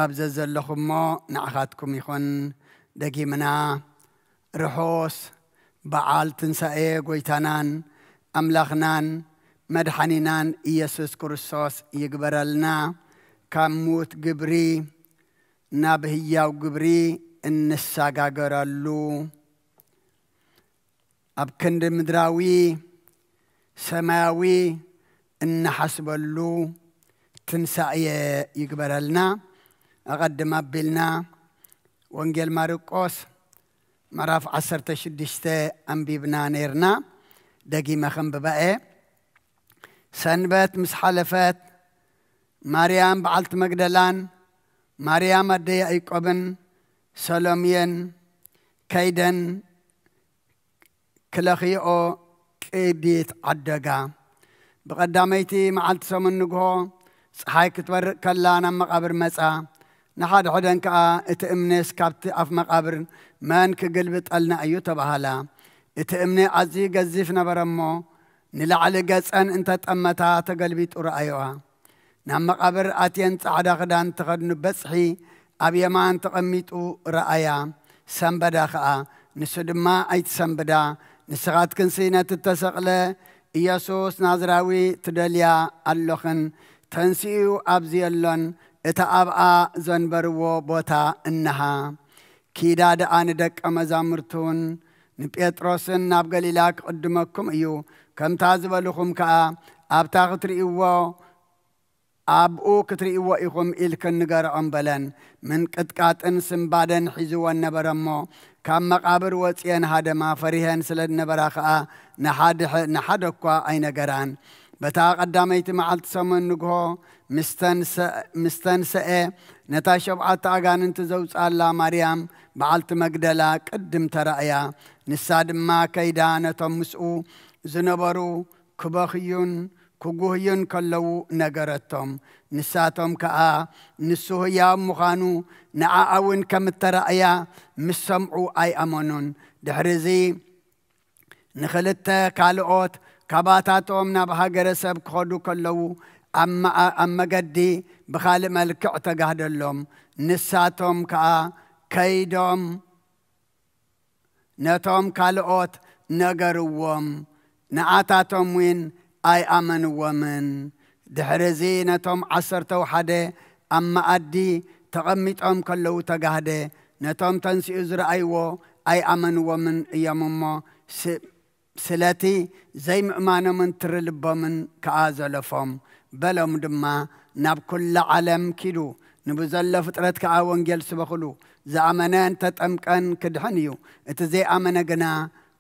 ኣብ ዘዘለኹሞ ንዓኻትኩም ይኹን። ደጊምና ርሑስ በዓል ትንሣኤ ጎይታናን ኣምላኽናን መድኃኒናን ኢየሱስ ክርስቶስ ይግበረልና። ካብ ሙት ግብሪ ናብ ህያው ግብሪ እንሰጋገረሉ ኣብ ክንዲ ምድራዊ ሰማያዊ እንሓስበሉ ትንሣኤ ይግበረልና። ኣቐድም ኣቢልና ወንጌል ማርቆስ ምዕራፍ 16 ኣንቢብና ነርና። ደጊመ ኸንብበአ ሰንበት ምስ ሓለፈት ማርያም በዓልቲ መግደላን ማርያም ኣደይ ያዕቆብን ሰሎምየን ከይደን ክለኽይኦ ቅዲት ዓደጋ። ብቐዳመይቲ መዓልቲ ሰሙን ንግሆ ፀሓይ ክትበርቕ ከላ ናብ መቓብር መጻ። ንሓደ ሕደን ከዓ እቲ እምነስ ካብቲ ኣፍ መቓብር መን ክግልብጠልና እዩ ተባሃላ። እቲ እምነ ኣዝዩ ገዚፍ ነበረ እሞ ንላዕሊ ገጸን እንተጠመታ ተገልቢጡ ረኣዩዋ። ናብ መቓብር ኣትየን ጻዕዳ ክዳን ተኸድኑ በጽሒ ኣብ የማን ተቐሚጡ ረኣያ። ሰንበዳ ከዓ ንሱ ድማ ኣይትሰንብዳ። ንስኻትክንሲ ነቲ ተሰቕለ ኢየሱስ ናዝራዊ ትደልያ ኣለኽን ተንሲኡ ኣብዚ የሎን እታ ኣብኣ ዘንበርዎ ቦታ እነሃ። ኪዳ ደኣ ንደቀ መዛሙርቱን ንጴጥሮስን ናብ ገሊላ ክቕድመኩም እዩ ከምታ ዝበልኹም ከዓ ኣብታ ክትርእይዎ ኣብኡ ክትርእይዎ ኢኹም ኢልክን ንገረኦም በለን። ምን ቅጥቃጥን ስምባደን ሒዝወን ነበረ እሞ ካብ መቓብር ወፅየን ሃደማ ፈሪሄን ስለ ነበራ ከዓ ንሓደ እኳ ኣይነገራን። በታ ቀዳመይቲ መዓልቲ ሰሙን ንግሆ ምስተንስአ ነታ 7 ኣጋንንቲ ዘውፃላ ማርያም በዓልቲ መግደላ ቅድም ተራእያ። ንሳ ድማ ከይዳ ነቶም ምስኡ ዝነበሩ ክበኽዩን ክጉህዩን ከለዉ ነገረቶም። ንሳቶም ከዓ ንሱ ህያው ምዃኑ ንዓኣውን ከም እተራእያ ምስ ሰምዑ ኣይኣመኑን። ድሕሪዚ ንኽልተ ካልኦት ካባታቶም ናብ ሃገረ ሰብ ክኸዱ ከለዉ ኣብ መገዲ ብኻልእ መልክዕ ተጋህደሎም። ንሳቶም ከዓ ከይዶም ነቶም ካልኦት ነገርዎም ንዓታቶም ውን ኣይኣመንዎምን። ድሕሪዚ ነቶም 11 ኣብ መኣዲ ተቐሚጦም ከለዉ ተጋህደ። ነቶም ተንሲኡ ዝረኣይዎ ኣይኣመንዎምን እዮም እሞ ስለቲ ዘይምእማኖምን ትርልቦምን ከዓ ዘለፎም። በሎም ድማ ናብ ኩላ ዓለም ኪዱ ንብዘሎ ፍጥረት ከዓ ወንጌል ስበኽሉ። ዝኣመነን ተጠምቀን ክድሕን እዩ፣ እቲ ዘይኣመነ ግና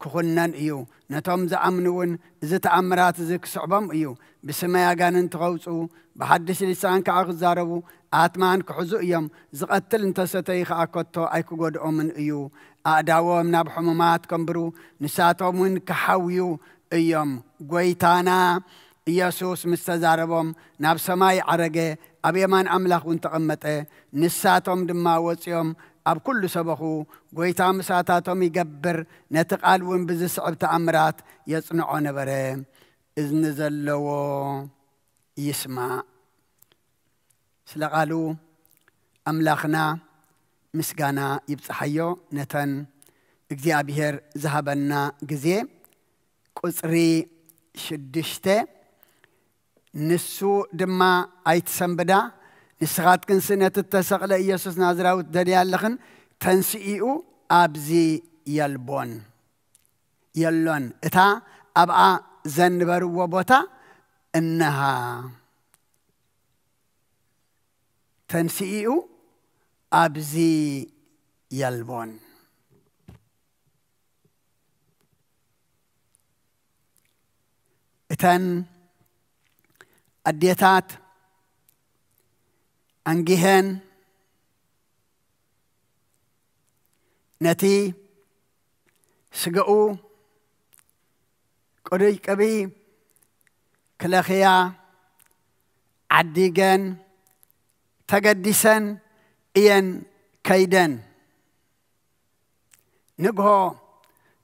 ክኹነን እዩ። ነቶም ዝኣምንውን እዚ ተኣምራት እዚ ክስዕቦም እዩ። ብስመይ ኣጋንንቲ ከውፁ ብሓድሽ ልሳን ከዓ ክዛረቡ ኣትማን ክሕዙ እዮም። ዝቐትል እንተሰተይ ከዓ ከቶ ኣይክጎድኦምን እዩ። ኣእዳዎም ናብ ሕሙማት ከንብሩ ንሳቶም ውን ክሓውዩ እዮም። ጐይታና ኢየሱስ ምስ ተዛረቦም ናብ ሰማይ ዓረገ፣ ኣብ የማን ኣምላኽ ውን ተቐመጠ። ንሳቶም ድማ ወፂኦም ኣብ ኩሉ ሰበኹ ጐይታ ምሳታቶም ይገብር፣ ነቲ ቃል ውን ብዝስዕብ ተኣምራት የጽንዖ ነበረ። እዝኒ ዘለዎ ይስማዕ። ስለ ቃሉ ኣምላኽና ምስጋና ይብጽሓዮ። ነተን እግዚአብሔር ዝሃበና ጊዜ ቁጽሪ 6 ንሱ ድማ ኣይትሰንብዳ ንስኻትክንሲ ነቲ ተሰቕለ ኢየሱስ ናዝራዊ ትደልያ ኣለኽን ተንስኢኡ ኣብዚ የሎን እታ ኣብኣ ዘንበርዎ ቦታ እነሃ። ተንስኢኡ ኣብዚ የልቦን። እተን ኣዴታት أنجهن نتي سجأو قري كبي كلاخيا عديجن تقدسن إين كيدن نجهو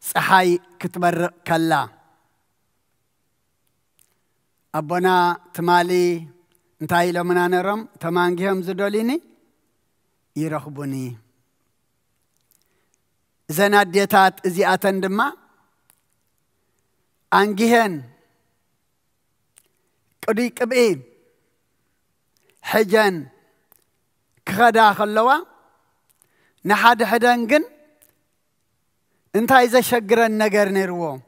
صحاي كتبر كلا أبونا تمالي انتاي لمنا نرم تمانجيهم زدوليني يرخبوني زنا ديتات ازياتن دما أنجهن قدي كبئي حجن كغدا خلوا نحاد حدنجن انتا إذا شجرن نجر نروو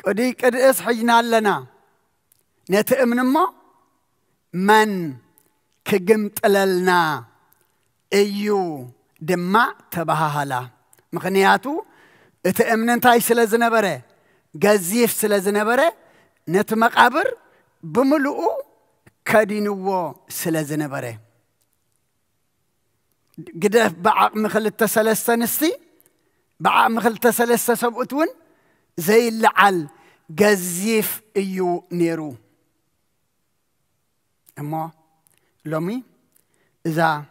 قدي قدس حجنا لنا نتأمن ما من كجمت لنا أيو دماء تباهلا مخنياتو اتأمن انتا يسلزنا بره جزيف سلزنا بره نتمقابر بملؤو كدينو سلزنا بره قدف بعق مخل التسلسة نستي بعق مخل التسلسة سبقتون زي اللعل جزيف ايو نيرو اما لومي اذا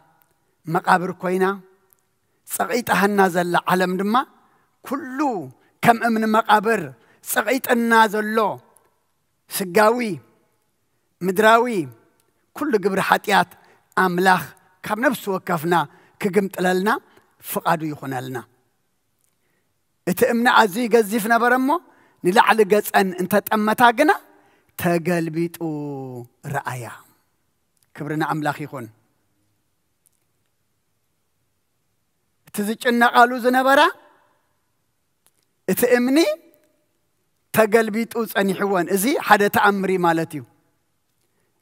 مقابر كوينا صغيت هنازل علم دما كله كم من مقابر صغيت النازلو سقاوي مدراوي كل قبر حاتيات املاخ كم نفس وكفنا كقمت لنا فقادو يخون لنا اتأمنا عزي قزيفنا برمو نلعل قزأن انت تأمتاقنا تقلبيتو رأيا كبرنا املاخ يخون تزيجنا قالوا زنبرا اتأمني تقلبيتو صني حوان ازي حدا تأمري مالتيو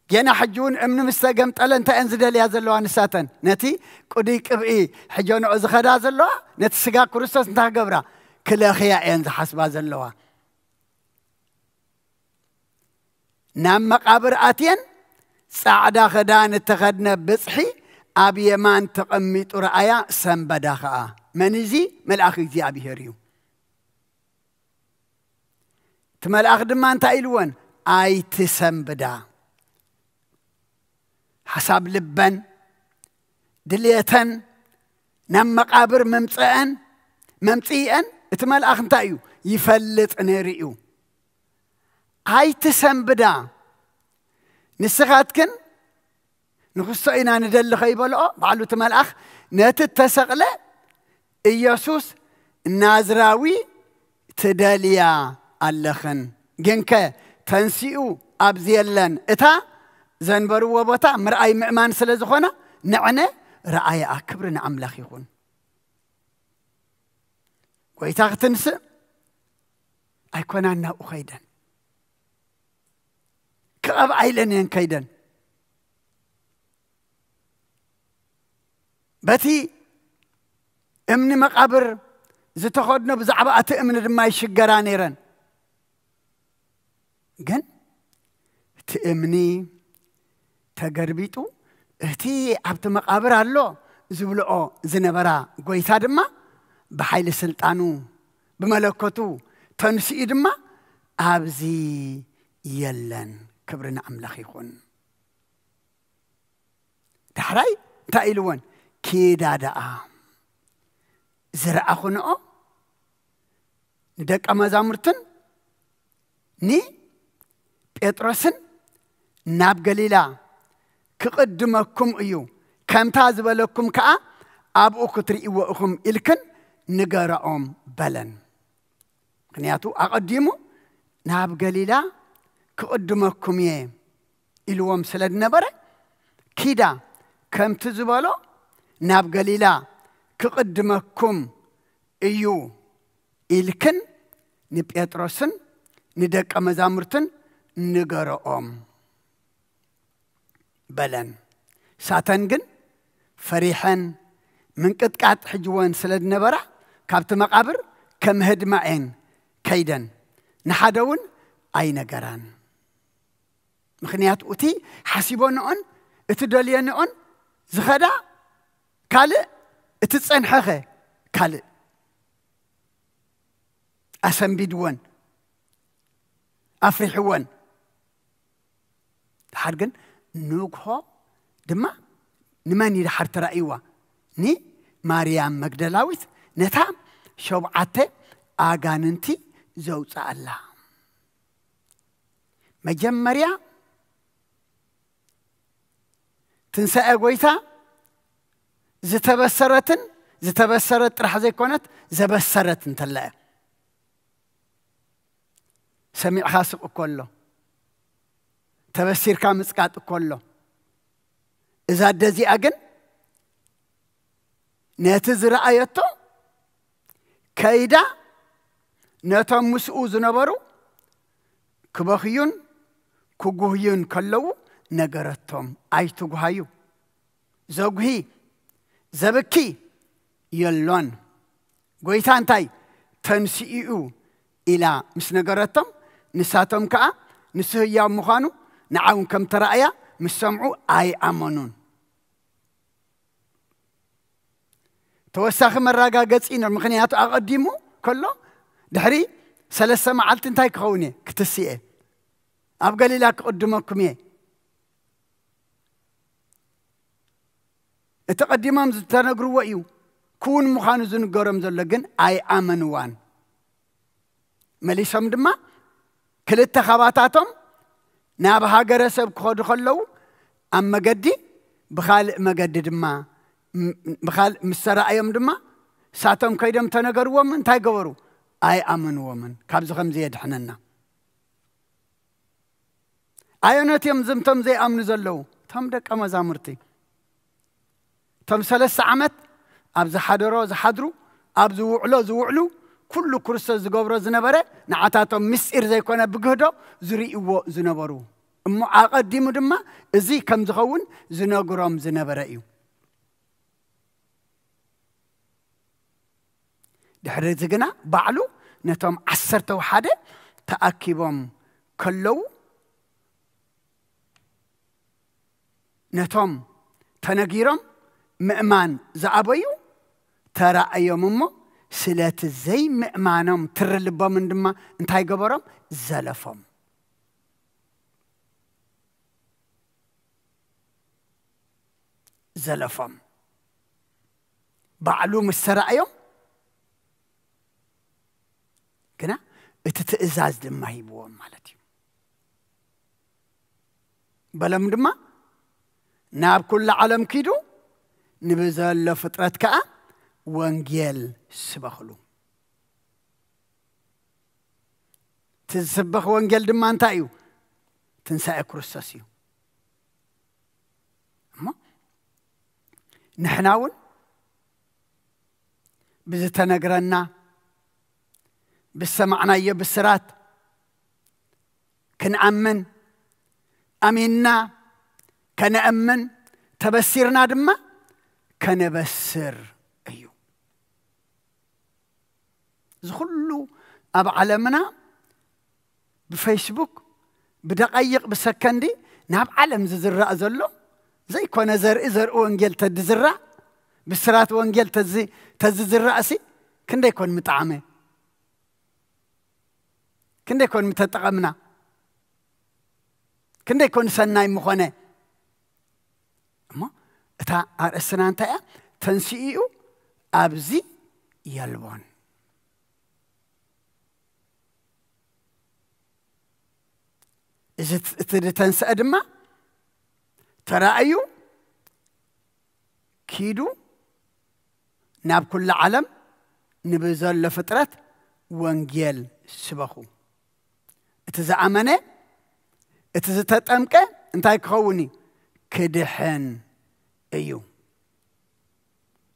جينا حجون امن مستقمت ألا انت انزدل يا زلوان الساتن نتي قديك ابئي حجون عز خدا زلوها نتي سقا كريستوس انتها قبرا كل اخياء ينز حسبا زلوها نام مقابر آتين سعدا خدان اتخدنا بصحي أبي يمان تقميت رأيا سنبدا خاء منزي ملأخي زي أبي هريو تملأخ دمان تايلوان آي تسنبدا حساب لبن دليتن نام مقابر ممتئن اتملأخ انتايو يفلت نريو آي تسنبدا نسخاتكن نخصينا ندل خيبلو بعلو تملأخ نتتسقله إيسوس نازراوي تداليا اللخن جنك تنسيو أبزيلن إتا زنبرو وبتا مرأي مأمان سلزخونا نعنى رأي أكبرنا أملاخ يخون ويتاغ تنسي أيكونا ناو خيدا كأب عيلنين كيدا بتي امني مقابر زتخدنا بزعبا اتأمن دماي شجرانيرن جن تأمني تقربيتو اهتي عبت مقابر هالو زبلقو زنبرا قويتا دما بحيل سلطانو بملكتو تنسي دما أبزي يلن كبرنا أملاخ يخون دحراي تايلوان كيدا داء زرع خنقو ندق مزامرتن ني بيتروسن ناب قليلا كقدمكم ايو كم تازبلكم كأ أبو كتري وأخم إلكن نقرأهم بلن خنياتو أقدمو ناب قليلا كقدمكم يه إلوام سلد نبرة كيدا كم تزبلو ناب قليلا كقدمكم ايو إلكن نبيتروسن ندق مزامرتن نقرأهم بلن ساتنجن فريحا من قد حجوان سلد نبرة كابت مقابر كم هد معين كيدا نحدون أي نقران مخنيات أوتي حسيبون أن اتدلينون زخدا كالي اتتصنحخه كالي أسنبيدون أفرحون حرقن نوكو دما نماني دحر ترأيوا ني ماريام مجدلاويت نتا شوبعته آغاننتي زوج الله مجمريا تنسى قويتا زتبسرت رح زي كونت زبسرت انتلا سميع خاصق كله تبسير كامسقات كله إذا دزي أجن نتزر آياته كيدا نتام مسؤوز نبرو كبخيون كجوهيون كلو نجرتهم أيتو جهيو زوجي زبكي يلون قويتان تاي تنسيئو إلى مس نجرتهم نساتهم كأ نسهيا مخانو نعاون كم ترأيا مسمعو أي أمنون توسخ مراجع جزئين المخنيات أقدمه كله دحري ثلاث معلت انتهي كوني كتسيئة أبقى لي لك قدمكم إيه اتقدمهم زتنقروا وإيو كون مخانو زنقرم زلقن أي أمنوان مليسهم دما كل التخاباتاتهم نابها قرسب كخود خلو أما قدي بخال ما قد دما بخال مسرا أيام دما ساتهم كيدم تنقروا من تايقوروا أي أمنوا من كابز خمزي يدحننا أيونات يمزمتم زي أمن زلو تم دك أما زامرتي تم 3 عامات أبز حدرو زحدرو أبز وعلو كل كرسة زقبر زنبرة نعتاتهم مسير زي كنا بجهده زريقوا زنبرو أما أقدموا دما زي كم زخون زنقرام زنبرة دحر زجنا بعلو نتهم 11 تأكيبهم كلو نتهم تنجيرهم مأمان زعبيو ترى أيامهم سلات زي مأمانهم تر لبا من دما انتهي قبرهم زلفهم بعلو مسرعيهم كنا اتتأزاز دما هيبوهم مالتي بلا من دما ناب كل عالم كيدو نبزال فترات كأ وانجيل سبخلو تسبخ وانجيل دما انتايو تنسى كروساسيو أما نحناون بزتنقرنا بالسمعنا بالسرات كنأمن أميننا كنأمن تبسيرنا دما كنبسر أيو زخلو أب علمنا بفيسبوك بدقيق بسكندي ناب علم زرع زلو زي كنا زر وانجيل تدزرع بالسرات وانجيل تزرع سي كندا يكون مطعمه كندا يكون متطقمنا كندا يكون سناي مخونه أما تا أرسنان تا تنسيئو أبزي يلبون إذا تنسى أدما ترأيو كيدو ناب كل عالم نبزل لفترة وانجيل سبخو اتزا أمانة اتزا تتأمك انتاي كخوني كدحن ايو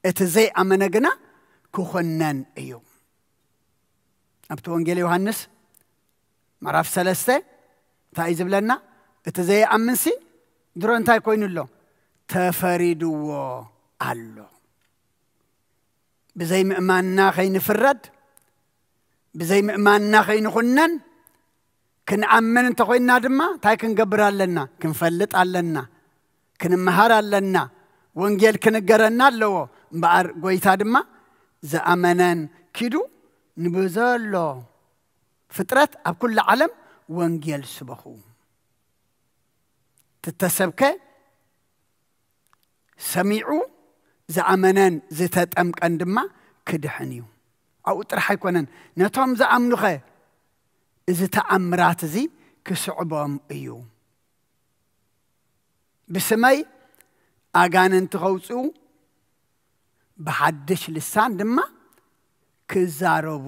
اتزاي أمانة قنا كخنن ايو ابتو وانجيل يوحنس معرف 3 تايزب لنا اتزاي أمنسي درو انتاي كوينو له تفريدو الله بزي مأماننا خي نفرد بزي مأماننا خي نخنن كنأمن انت خوينا دما تاي كنقبر لنا كنفلت علنا ክንመሃር ኣለና ወንጌል ክንገረና ኣለዎ እምበኣር ጎይታ ድማ ዝኣመነን ኪዱ ንብዘሎ ፍጥረት ኣብ ኩሉ ዓለም ወንጌል ስበኹ ትተሰብከ ሰሚዑ ዝኣመነን ዝተጠምቀን ድማ ክድሕን እዩ ኣብኡ ጥራሕ ኣይኮነን ነቶም ዝኣምኑኸ እዚ ተኣምራት እዚ ክስዕቦም እዩ ብስመይ ኣጋንንቲ ከውፅኡ ብሓድሽ ልሳን ድማ ክዛረቡ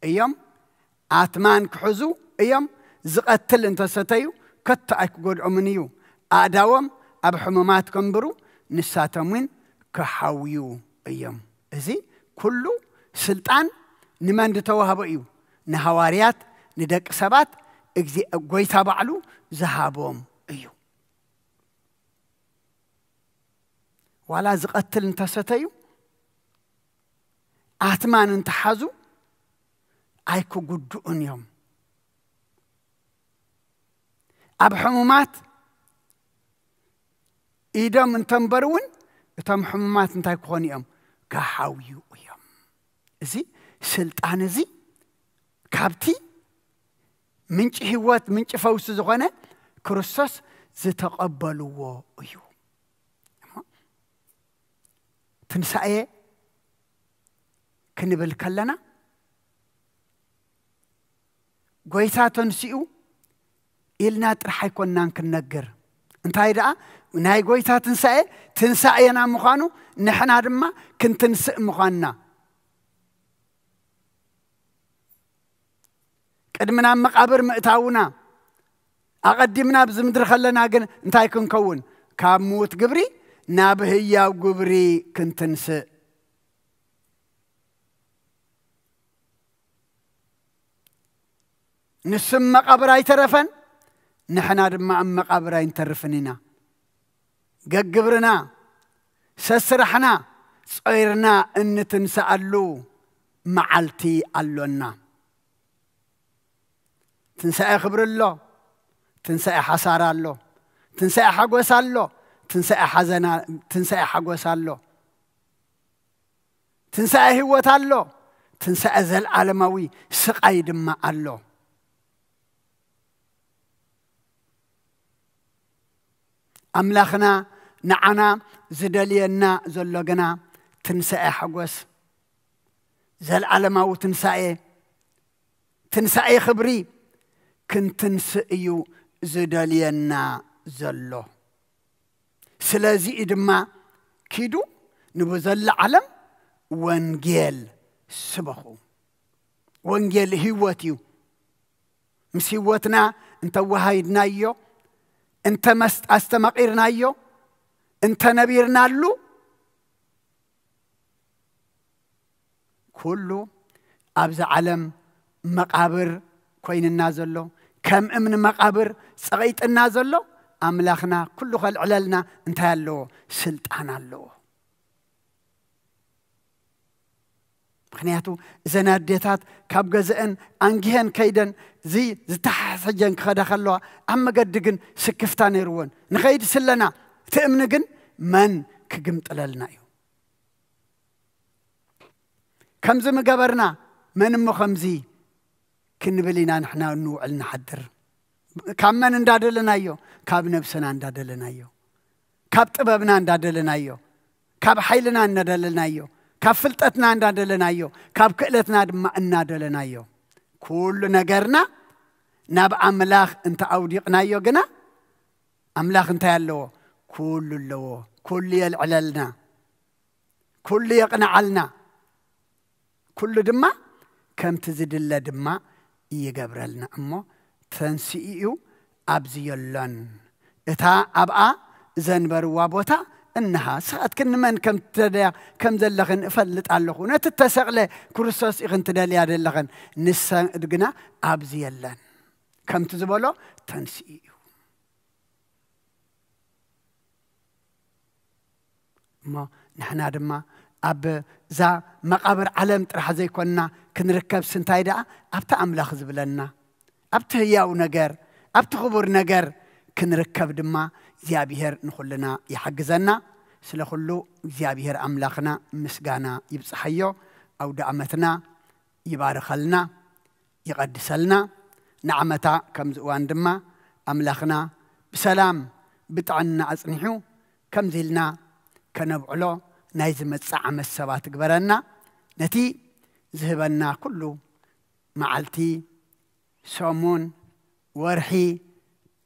እዮም ኣትማን ክሕዙ እዮም ዝቐትል እንተሰተዩ ከቶ ኣይክጎድዖምን እዩ ኣእዳዎም ኣብ ሕሙማት ከንብሩ ንሳቶምን ክሓውዩ እዮም እዚ ኩሉ ስልጣን ንመን ዝተዋህበ እዩ ንሃዋርያት ንደቂ ሰባት ጎይታ ባዕሉ ዝሃቦም እዩ ዋላ ዝቐትል እንተሰተዩ ኣትማን እንተሓዙ ኣይክጉድኡን እዮም ኣብ ሕሙማት ኢዶም እንተንበሩውን እቶም ሕሙማት እንታይ ክኾኑ እዮም ክሓውዩ እዮም እዚ ስልጣን እዚ ካብቲ ምንጭ ህይወት ምንጭ ፈውሲ ዝኾነ ክርስቶስ ዝተቐበልዎ እዩ ትንሳኤ ክንብል ከለና ጎይታ ተንሲኡ ኢልና ጥራሕ ኣይኮንናን ክንነግር እንታይ ደኣ ናይ ጎይታ ትንሳኤና ምዃኑ ንሕና ድማ ክንትንስእ ምዃንና ቅድምና መቃብር ምእታውና ኣቐዲምና ብዝምድሪ ከለና ግን እንታይ ክንከውን ካብ ሞት ግብሪ ናብ ህያው ግብሪ ክንትንስእ ንስም መቃብር ኣይተረፈን ንሕና ድማ ኣብ መቃብር ኣይንተርፍን ኢና ገግብርና ሰስራሕና ጾይርና እንትንስኣሉ መዓልቲ ኣሎና ትንሳኤ ክብሪ ኣሎ ትንሳኤ ሓሳራ ኣሎ ትንሳኤ ሓጎስ ኣሎ ትንሳኤ ሓዘና ትንሳኤ ሓጎስ ኣሎ ትንሳኤ ህይወት ኣሎ ትንሳኤ ዘለዓለማዊ ስቃይ ድማ ኣሎ ኣምላኽና ንዓና ዝደልየና ዘሎ ግና ትንሳኤ ሓጎስ ዘለዓለማዊ ትንሳኤ ክብሪ ክንትንስእ እዩ ዝደልየና ዘሎ ስለዚ ድማ ኪዱ ንብዘሎ ዓለም ወንጌል ስበኹ ወንጌል ህይወት እዩ ምስ ህይወትና እንተወሃይድናዮ እንተ ኣስተማቒርናዮ እንተ ነቢርናሉ ኩሉ ኣብዚ ዓለም መቃብር ኮይንና ዘሎ ከም እምኒ መቃብር ፀቒጥና ዘሎ ኣምላኽና ኩሉ ከልዕለልና እንታይ ኣለዎ ስልጣን ኣለዎ ምክንያቱ እዘን ኣዴታት ካብ ገዝአን ኣንጊሀን ከይደን ዝተሓሰጀን ክኸዳ ከለዋ ኣብ መገዲ ግን ስክፍታ ነይርዎን ንኸይድ ስለና እቲ እምኒ ግን መን ክግምጥለልና እዩ ከምዚ ምገበርና መን እሞ ከምዚ ክንብል ኢና ንሕና ንውዕል ንሓድር ካብ መን እንዳደለናዮ ካብ ነብስና እንዳደለናዮ ካብ ጥበብና እንዳደለናዮ ካብ ሓይልና እንዳደለናዮ ካብ ፍልጠትና እንዳደለናዮ ካብ ክእለትና ድማ እናደለናዮ ኩሉ ነገርና ናብ ኣምላኽ እንተ ኣውዲቕናዮ ግና ኣምላኽ እንታይ ኣለዎ ኩሉ ኣለዎ ኩሉ የልዕለልና ኩሉ የቕንዓልና ኩሉ ድማ ከምቲ ዝድለ ድማ ይገብረልና እሞ ተንስኡ ኣብዚ የሎን እታ ኣብኣ ዘንበርዋ ቦታ እንሃ ስኻት ክንመን ከም ዘለኽን እፈልጥ ኣለኹ ነቲ ተሰቕለ ክርስቶስ ኢኽን ትደልያ ዘለኽን ንሰ ግና ኣብዚ የለን ከምቲ ዝበሎ ተንስኡ እሞ ንሕና ድማ ኣብ ዛ መቃብር ዓለም ጥራሕ ዘይኮንና ክንርከብ ስንታይ ደኣ ኣብቲ ኣምላኽ ዝብለና ኣብቲ ህያው ነገር ኣብቲ ክቡር ነገር ክንርከብ ድማ زيابير نخلنا يحجزنا سلخلو زيابير أملاخنا مسجانا يبصحيو أو دعمتنا يبارك لنا يقدس لنا نعمتا كم زوان دما أملاخنا بسلام بتعنا أصنحو كم زلنا كنبعلو نايزم الساعة السبات قبرنا نتي ذهبنا كله معلتي سومون ورحي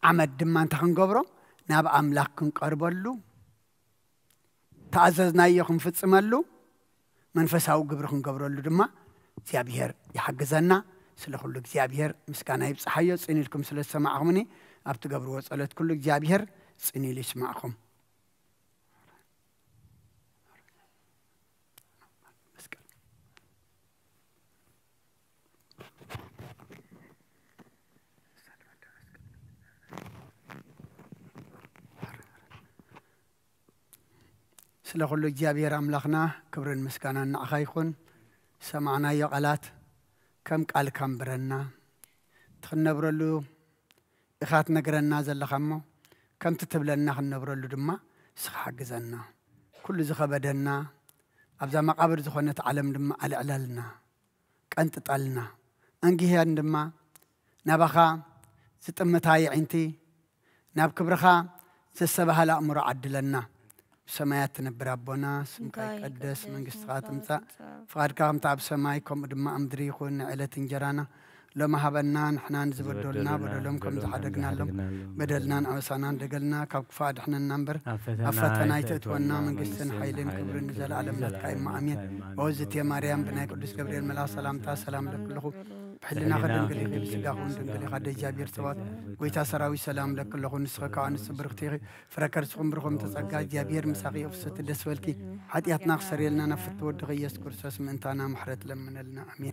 عمد دمان تخنقبرو ناب أملاك كنقربلو تعززنا يخم فتسملو منفساو قبرخن قبرلو دما زيابير يحجزنا سلخلو زيابير مسكانا يبصحيو صيني لكم سلسة معكمني أبت قبرو وصلت كل زيابير صيني ليش معكم سلخلو زيابير أملاخنا كبرن مسكانا نعخيخون سمعنا يقالات كم قال كم برنا تخنبرلو إخات نقرنا زل خمو كم تتبلنا خنبرلو دما سخحجزنا كل زخبدنا أبزا مقابر زخونة عالم دما على علالنا كأنت طالنا أنجي دما نبخا ستمتاي عينتي ناب كبرخا زسبها لا أمر عدلنا سمايات نبر ربنا سمك يقدس من قصات امتا فقد كام تعب سمايكم دما أمدري خون عيلة جرانا لما هبنا نحنا نزبدلنا بدلهم زحدقنا لهم بدلنا أوسانا دقلنا كفاد احنا النمبر أفتنا يتأتونا من قصن حيلين كبر نزل علم لا تقايم معامين ووزت يا مريم بناي قدس جبريل ملا سلام تا سلام لك له بحلنا خدن قلي بسقاهون دنقلي خد جابير سوات ويتا سراوي سلام لك له نسخك عن السبرختي فركر سخم برخم تسقى جابير مساقي أفسد دسولكي حتياتنا خسريلنا نفت ودغي يذكر ساس من تانا محرت لمن لنا أمين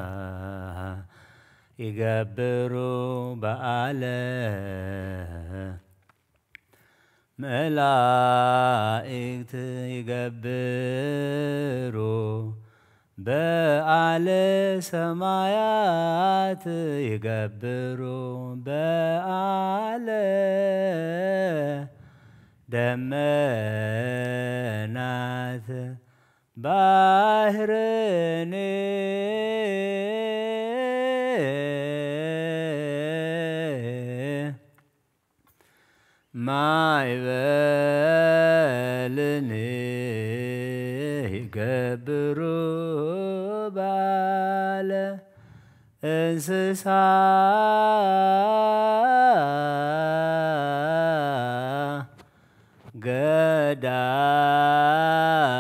هاليلويا يقبروا بأعلى ملائكة يقبروا بأعلى سمايات يقبروا بأعلى دمنات بحرني ما يبالني يقبروا بالي انسسا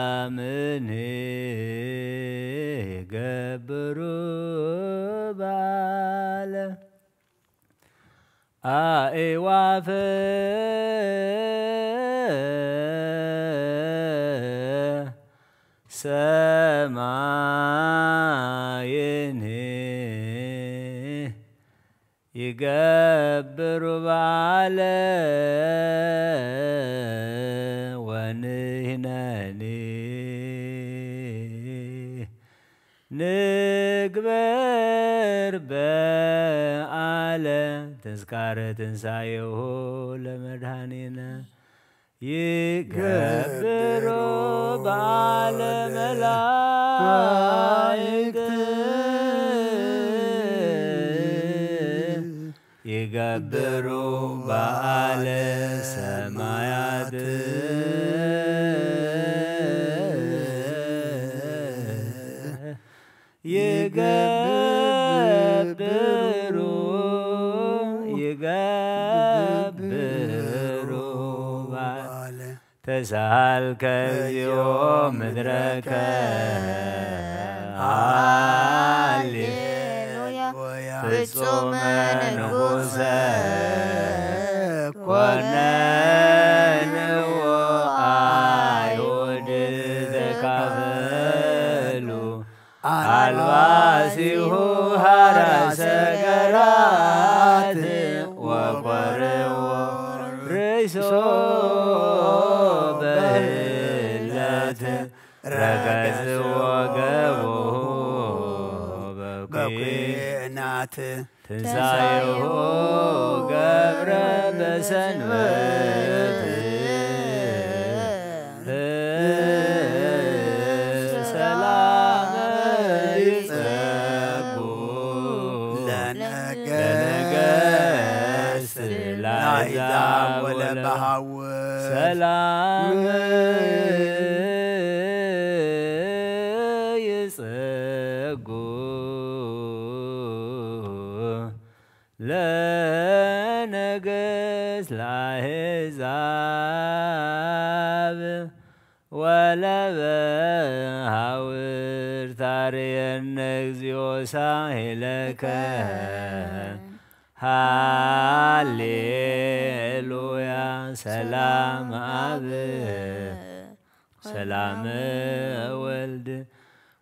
قدامني يقبروا بالي أيواف سمايني يقبر بعلى ونهناني نقبر بعلى تذكار تنسايه لمدهانينا يقبروا بعلى ملائكة يقبروا بعلى سمايات يقبروا تسأل كاليوم مدرك هاليلويا فتصوم نفوسك ونن وآيود ذكافلو الواسيه هرس قرار ሞት ረገዝ ወገቦ በኩናት ትንሣኤሁ ገብረ በሰንበት ሰላም ይጸጉ ለነገሥት ለአሕዛብ ወለባሃውር ሰላም ይጸጉ ለነገሥት ለአሕዛብ ወለባሃውር ታርየነ እግዚኦ ሳሄለከ ሃሌሉያ ሰላም አብ ሰላም ወልድ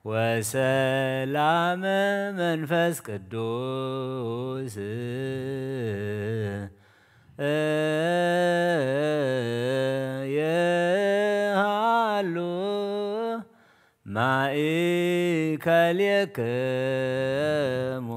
ወሰላም መንፈስ ቅዱስ የሃሉ ማእከሌክሙ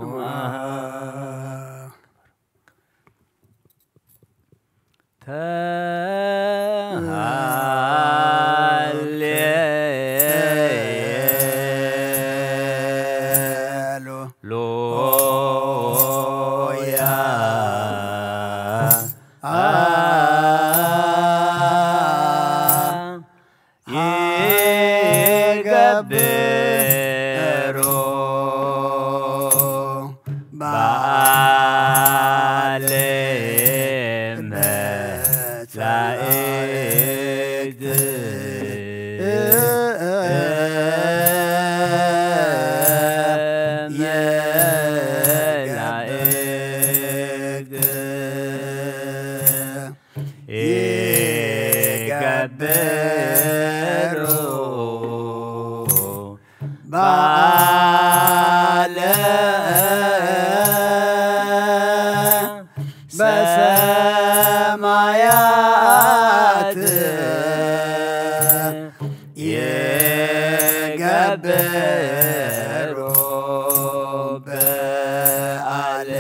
በሰማያት የገበሮ በአለ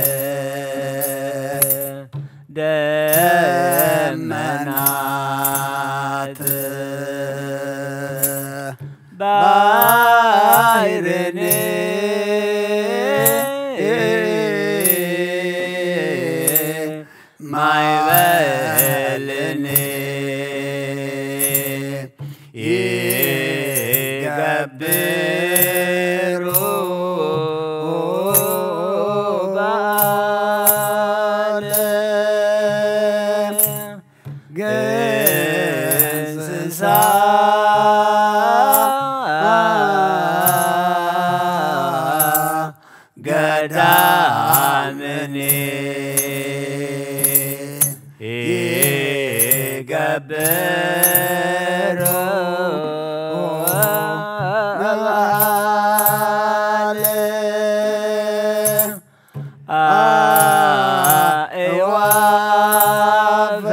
ደመናት ባሕርን ማዕበልን ይገብሩ በአለ እንስሳ ገዳምን ይገብሩ በበዓል አዕዋፍ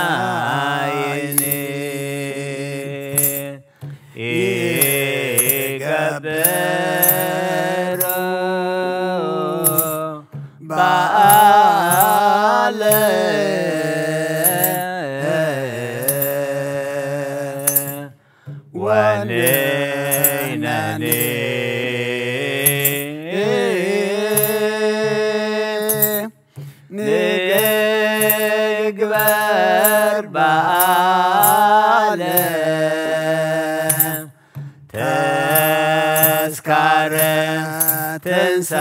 ሰማይን ይገብሩ በአለ ወንነኒ ንግበር በአለ ተስካረ ትንሣኤሁ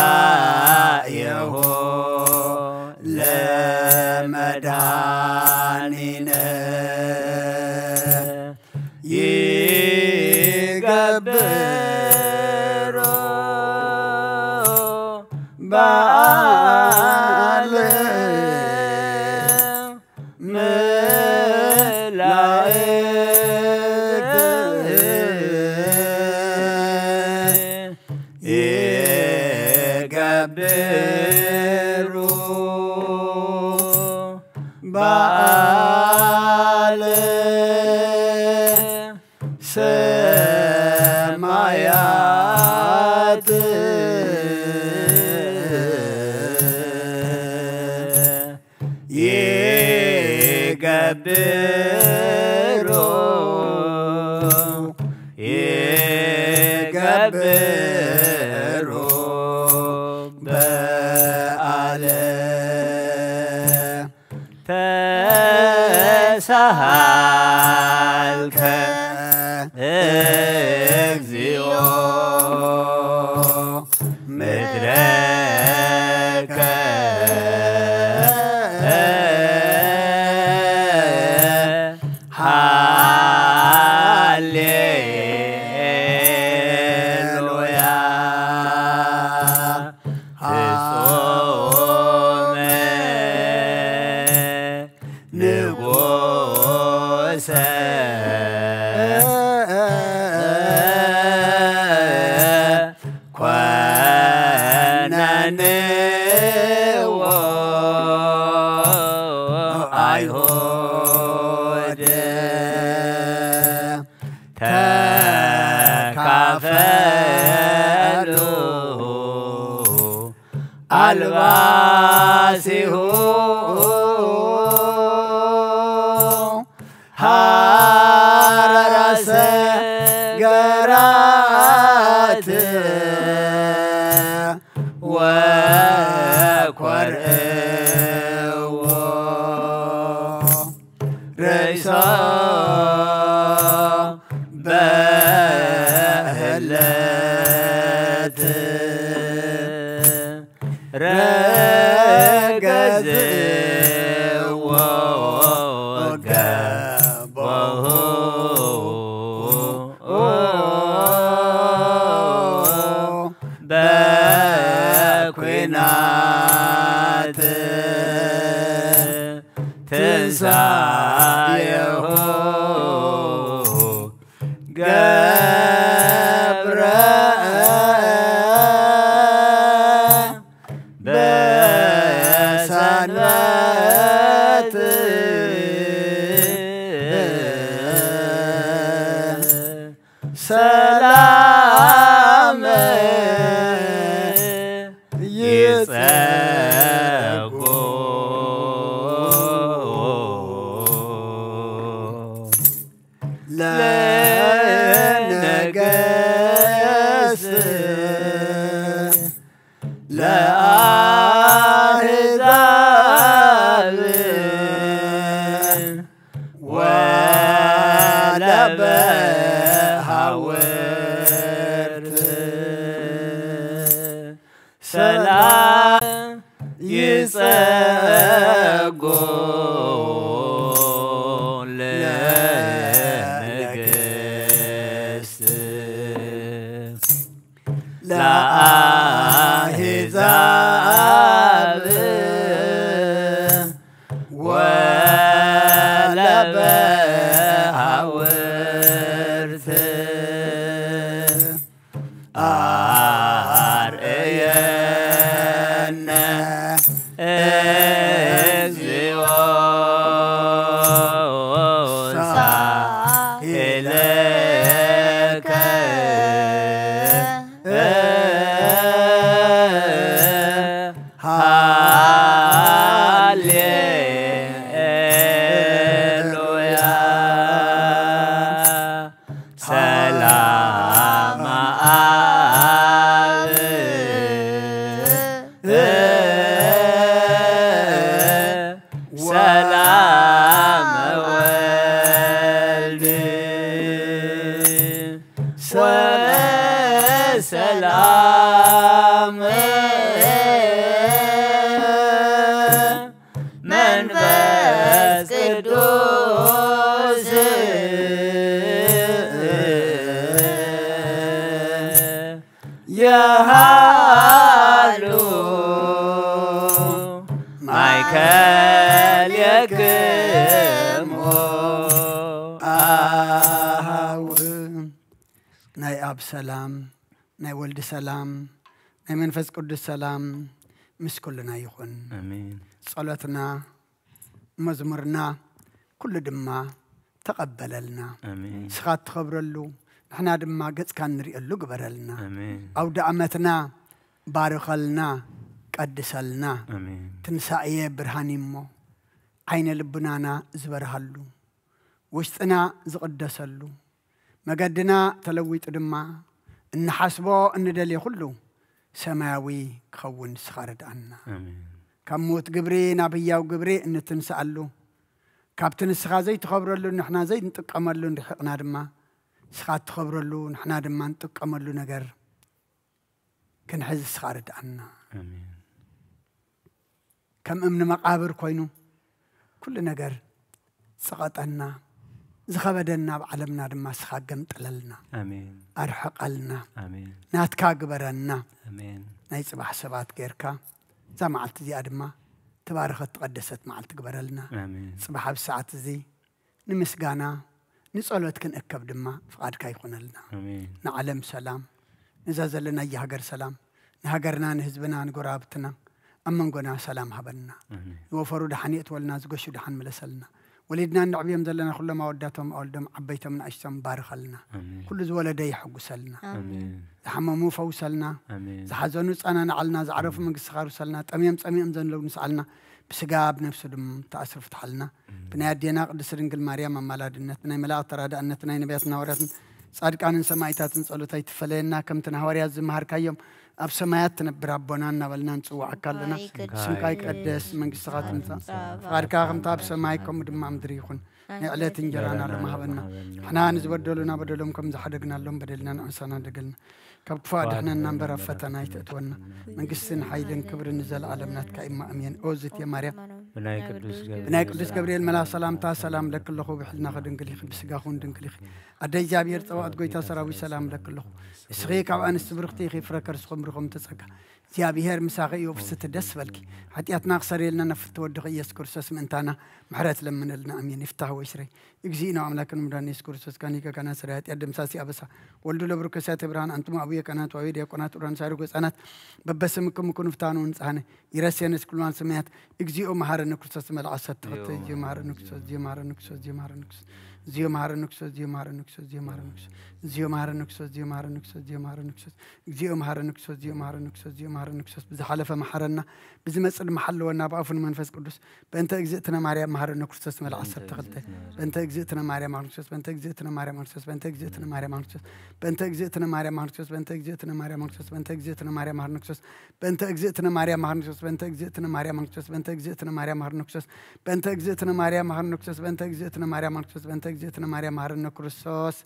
ለመድኃኒነ ይገብሩ በአለ መላእክት ይገብሩ በዓል ሰማያት ይገብሩ በዓለ ተሳሃልከ እግዚኦ ምድረከ ሃሌሉያ ፍጹመ ንጉሠ ኮነንዎ አይሁድ ተካፈሉ አልባሲሁ ሐረሰ ገራት ወኰርእዎ ርእሶ በህለት ረገዝዎ ገቦሁ በኲናት ትንሣኤሁ ገብረ በሰንበት ሰላም ይጸጉ ለነገሥት ለአሕዛብ ወለበሃወርት ሰላም ይጸጉ ለነገሥት ለአሕዛብ ወለበሃወርት አርእየነ እግዚኦ ሳህለከ ሃሌሉያ ሰላም አብ ሰላም ወልድ ወሰላም መንፈስ ቅዱስ የሃሉ ማእከል የክሙ አሃው ናይ አብ ሰላም ናይ ወልድ ሰላም ናይ መንፈስ ቅዱስ ሰላም ምስ ኩልና ይኹን አሜን ጸሎትና مزمرنا كل دما تقبللنا آمين سخات تخبرلو نحنا دما قد كان نريقلو قبرلنا آمين أو دعمتنا بارخلنا قدسلنا آمين تنسائية برهانيمو عين لبنانا زبرهلو وشتنا زقدسلو مقدنا تلويت دما إن حسبو إن دلي خلو سماوي كون سخارد عنا آمين كموت قبري نبيا وقبري إن تنسألو كابتن السخازي تخبرلو نحنا زي نتقملو نحقنا دما سخات تخبرلو نحنا دما نتقملو نقر كنحز سخارد عنا آمين كم أمن مقابر كوينو كل نقر سقطنا زخبدنا بعلمنا دما سخاق قمطللنا آمين أرحقلنا آمين ناتكا قبرنا آمين نايصبح سبات غيركا زعملت زي أدما تبارخت تقدست معلت قبرلنا آمين صباح بساعة زي نمسقانا نسألوت كن أكب دما فقادكا يكون لنا آمين نعلم سلام نزازل لنا يهجر سلام نهجرنا نهزبنا نقرابتنا أما نقولنا سلام هبنا آمين يوفروا دحنيت ولنا زقشوا دحن ملسلنا ولدنا النعبيم زلنا كل ما وداتهم أولدم عبيتهم من أجسام بارخ لنا آمين كل زولدي حق سلنا آمين زحممو فوسلنا آمين زحزنوا أنا نعلنا زعرفوا من قصخار وسلنا تأميم زن لو نسألنا بسجاب نفسه دم تأثر في حالنا بنادينا قدس رنجل مريم ملادنا ملا ترى أنتنا نبيتنا ورثنا صادق عن سمايتات نسألوا تيتفلينا كم تنهوريا زمهر كيوم أب سمايات نبر ربنا ولنا نسوع كلنا سمكاي قدس من قصخات نسا فاركا خم تاب سمايكم دم أمدريخون نعلت إنجرانا لما هبنا إحنا نزبدلنا بدلهم كم زحدقنا لهم بدلنا نعسنا دقلنا كبفاد إحنا ننبر فتنا يتأتونا من قصن حيلن كبر نزل عالمنا كإما أمين أوزت يا مريم بناي قدس جبريل ملا سلام تا سلام لك الله بحلنا خدن كليخ بسجاخون دن كليخ أدي جابير توات قوي تسراوي سلام لك الله سخيك عن استبرختي خي فركر سخم برخم تسقى جابير مساقي وفست دس فلك حتى أتناقصر لنا نفت ودق يسكر سس من تانا محرات لمن لنا أمين يفتح ويشري يجزينا عملك المدان يسكر سس كانيك كان سريات يدم ساسي أبسا ولدوا لبركسات إبراهيم أنتم أبويا كانت وعيد يكونات وران سارقوا سنات ببسمكم يكونوا فتانون سهنة يرسيان سكولان سمعت يجزيوا مهار نكسس مل عصت تغط يجي مهار نكسس جي مهار نكسس جي مهار نكسس زيو مهار نكسس جي مهار نكسس جي مهار نكسس زيو مهار نكسس جي مهار نكسس جي مهار نكسس زيو مهار نكسس جي مهار نكسس جي مهار نكسس بزحلف محرنا بزمص المحل ونا بأفن منفس قدس بأنت اجزئتنا مريم مهار نكسس مل عصت تغط بأنت اجزئتنا مريم مهار نكسس بأنت اجزئتنا مريم مهار نكسس بأنت اجزئتنا مريم مهار نكسس بأنت اجزئتنا مريم مهار نكسس بأنت اجزئتنا مريم مهار نكسس بأنت اجزئتنا مريم مهار نكسس بأنت اجزئتنا مريم مهار نكسس بأنت اجزئتنا مريم مهار نكسس بأنت اجزئتنا مريم مهار نكسس بأنت اجزئتنا مريم مهار نكسس بأنت اجزئتنا مريم مهار نكسس بأنت اجزئتنا مريم مهار نكرسوس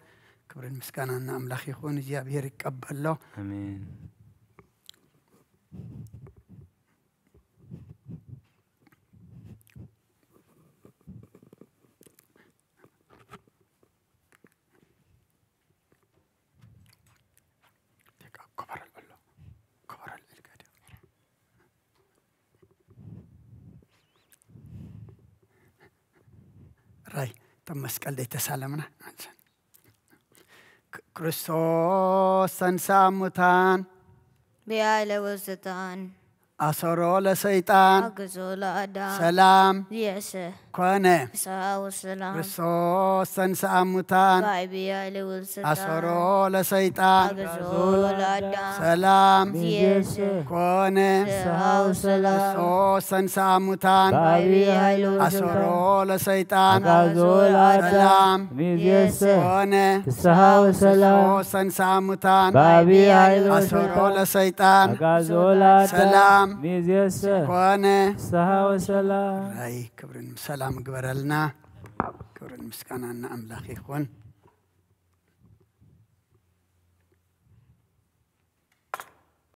كبر المسكان أن أملاخ يخون جاب يركب الله آمين راي تم مسكال دي تسالمنا كريستوس سنسامتان بيعلى وستان أسرو لسيطان أقزو لأدام سلام يأسه كونه ساو السلام كريستوس سنسامتان باي بيعلى وستان أسرو لسيطان أقزو لأدام سلام يأسه كونه ساو السلام كريستوس سنسامتان باي بيعلى وستان أسرو لسيطان أقزو لأدام سلام يأسه كونه ساو السلام كريستوس سنسامتان باي بيعلى أسرو وستان لسيطان سلام كونه سها وسلام راي كبرن سلام قبرلنا كبرن مسكانا أملاخ يكون